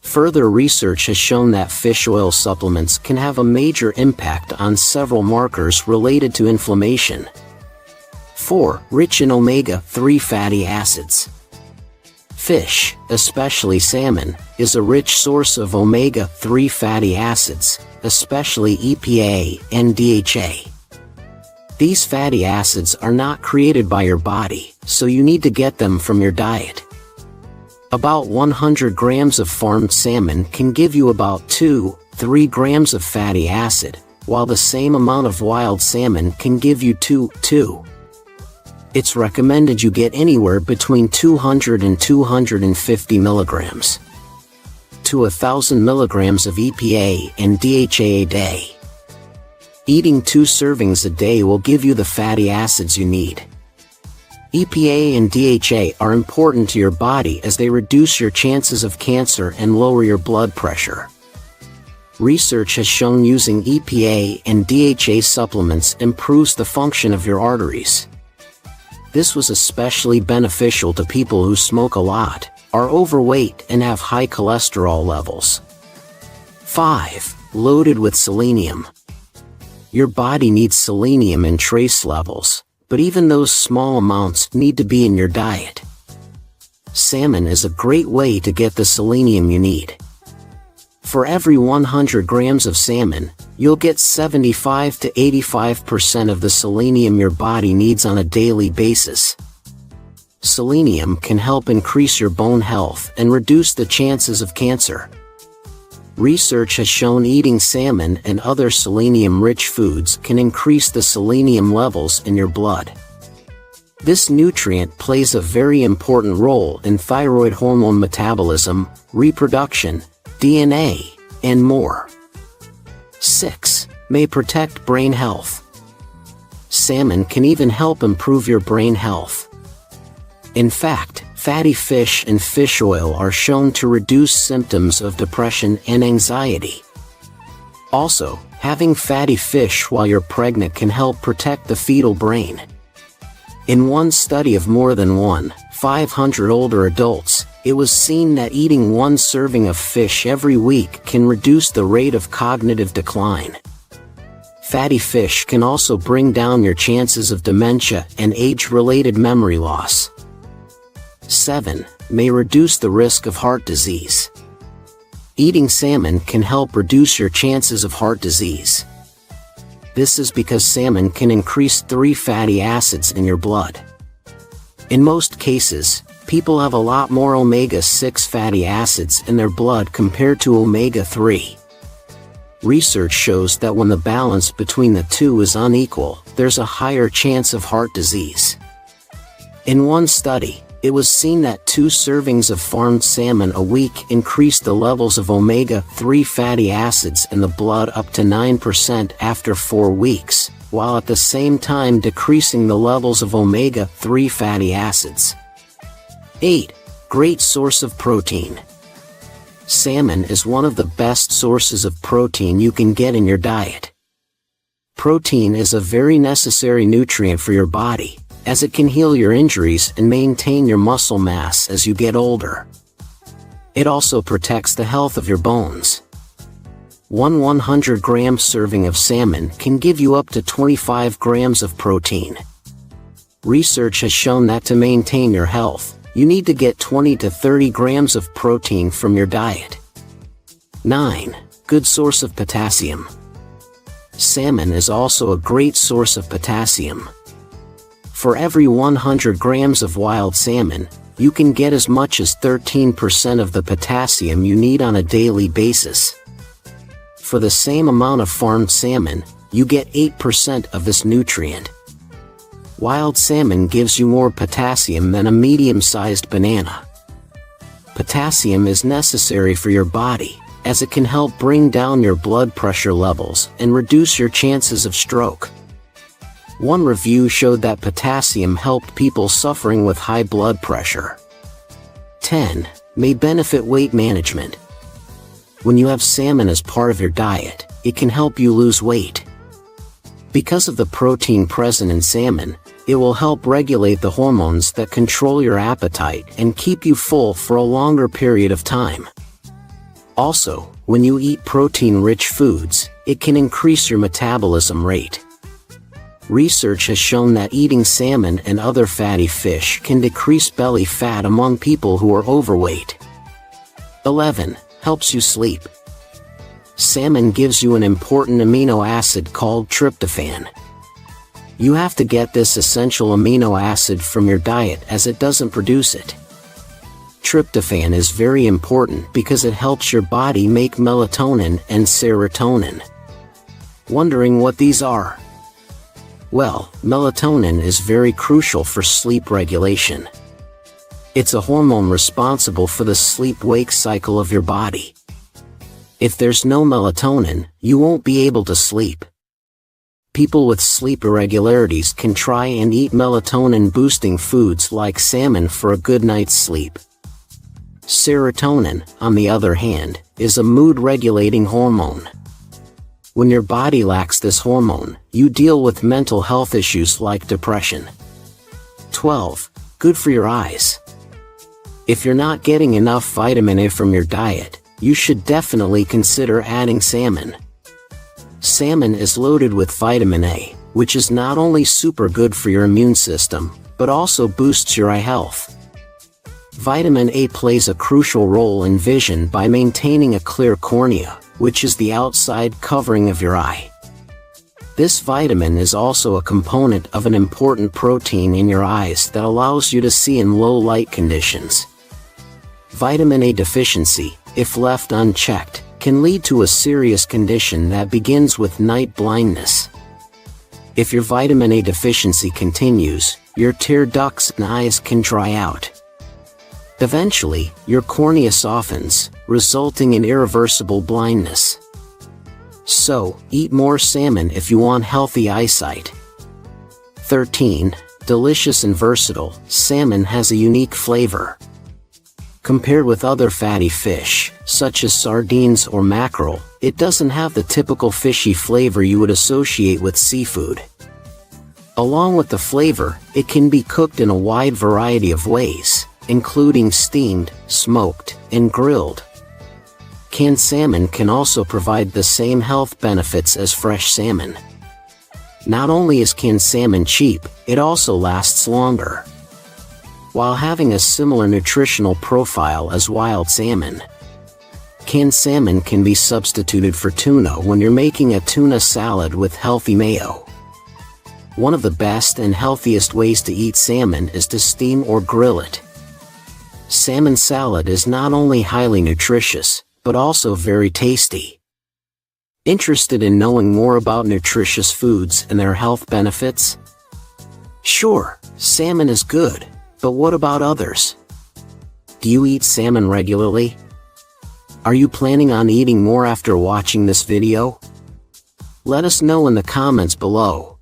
Further research has shown that fish oil supplements can have a major impact on several markers related to inflammation. 4. Rich in omega-3 fatty acids. Fish, especially salmon, is a rich source of omega-3 fatty acids, especially EPA and DHA. These fatty acids are not created by your body, so you need to get them from your diet. About 100 grams of farmed salmon can give you about 2-3 grams of fatty acid, while the same amount of wild salmon can give you 2. It's recommended you get anywhere between 200 and 250 milligrams to 1,000 milligrams of EPA and DHA a day. Eating 2 servings a day will give you the fatty acids you need. EPA and DHA are important to your body as they reduce your chances of cancer and lower your blood pressure. Research has shown using EPA and DHA supplements improves the function of your arteries. This was especially beneficial to people who smoke a lot, are overweight, and have high cholesterol levels. 5. Loaded with selenium. Your body needs selenium in trace levels, but even those small amounts need to be in your diet. Salmon is a great way to get the selenium you need. For every 100 grams of salmon, you'll get 75 to 85% of the selenium your body needs on a daily basis. Selenium can help increase your bone health and reduce the chances of cancer. Research has shown eating salmon and other selenium-rich foods can increase the selenium levels in your blood. This nutrient plays a very important role in thyroid hormone metabolism, reproduction, DNA, and more. 6. May protect brain health. Salmon can even help improve your brain health. In fact, Fatty fish and fish oil are shown to reduce symptoms of depression and anxiety. Also, having fatty fish while you're pregnant can help protect the fetal brain. In one study of more than 1,500 older adults, it was seen that eating one serving of fish every week can reduce the rate of cognitive decline. Fatty fish can also bring down your chances of dementia and age-related memory loss. 7. May reduce the risk of heart disease. Eating salmon can help reduce your chances of heart disease. This is because salmon can increase 3 fatty acids in your blood. In most cases, people have a lot more omega-6 fatty acids in their blood compared to omega-3. Research shows that when the balance between the two is unequal, there's a higher chance of heart disease. In one study, it was seen that 2 servings of farmed salmon a week increased the levels of omega-3 fatty acids in the blood up to 9% after 4 weeks, while at the same time decreasing the levels of omega-3 fatty acids. 8. Great source of protein. Salmon is one of the best sources of protein you can get in your diet. Protein is a very necessary nutrient for your body, as it can heal your injuries and maintain your muscle mass as you get older. It also protects the health of your bones. One 100-gram serving of salmon can give you up to 25 grams of protein. Research has shown that to maintain your health, you need to get 20 to 30 grams of protein from your diet. 9. Good source of potassium. Salmon is also a great source of potassium. For every 100 grams of wild salmon, you can get as much as 13% of the potassium you need on a daily basis. For the same amount of farmed salmon, you get 8% of this nutrient. Wild salmon gives you more potassium than a medium-sized banana. Potassium is necessary for your body, as it can help bring down your blood pressure levels and reduce your chances of stroke. One review showed that potassium helped people suffering with high blood pressure. 10. May benefit weight management. When you have salmon as part of your diet, it can help you lose weight. Because of the protein present in salmon, it will help regulate the hormones that control your appetite and keep you full for a longer period of time. Also, when you eat protein-rich foods, it can increase your metabolism rate. Research has shown that eating salmon and other fatty fish can decrease belly fat among people who are overweight. 11. Helps you sleep. Salmon gives you an important amino acid called tryptophan. You have to get this essential amino acid from your diet as it doesn't produce it. Tryptophan is very important because it helps your body make melatonin and serotonin. Wondering what these are? Well, melatonin is very crucial for sleep regulation. It's a hormone responsible for the sleep-wake cycle of your body. If there's no melatonin, you won't be able to sleep. People with sleep irregularities can try and eat melatonin-boosting foods like salmon for a good night's sleep. Serotonin, on the other hand, is a mood-regulating hormone. When your body lacks this hormone, you deal with mental health issues like depression. 12. Good for your eyes. If you're not getting enough vitamin A from your diet, you should definitely consider adding salmon. Salmon is loaded with vitamin A, which is not only super good for your immune system, but also boosts your eye health. Vitamin A plays a crucial role in vision by maintaining a clear cornea, which is the outside covering of your eye. This vitamin is also a component of an important protein in your eyes that allows you to see in low light conditions. Vitamin A deficiency, if left unchecked, can lead to a serious condition that begins with night blindness. If your vitamin A deficiency continues, your tear ducts and eyes can dry out. Eventually, your cornea softens, resulting in irreversible blindness. So, eat more salmon if you want healthy eyesight. 13. Delicious and versatile, salmon has a unique flavor. Compared with other fatty fish, such as sardines or mackerel, it doesn't have the typical fishy flavor you would associate with seafood. Along with the flavor, it can be cooked in a wide variety of ways, including steamed, smoked, and grilled. Canned salmon can also provide the same health benefits as fresh salmon. Not only is canned salmon cheap, it also lasts longer, while having a similar nutritional profile as wild salmon. Canned salmon can be substituted for tuna when you're making a tuna salad with healthy mayo. One of the best and healthiest ways to eat salmon is to steam or grill it. Salmon salad is not only highly nutritious, but also very tasty. Interested in knowing more about nutritious foods and their health benefits? Sure, salmon is good, but what about others? Do you eat salmon regularly? Are you planning on eating more after watching this video? Let us know in the comments below,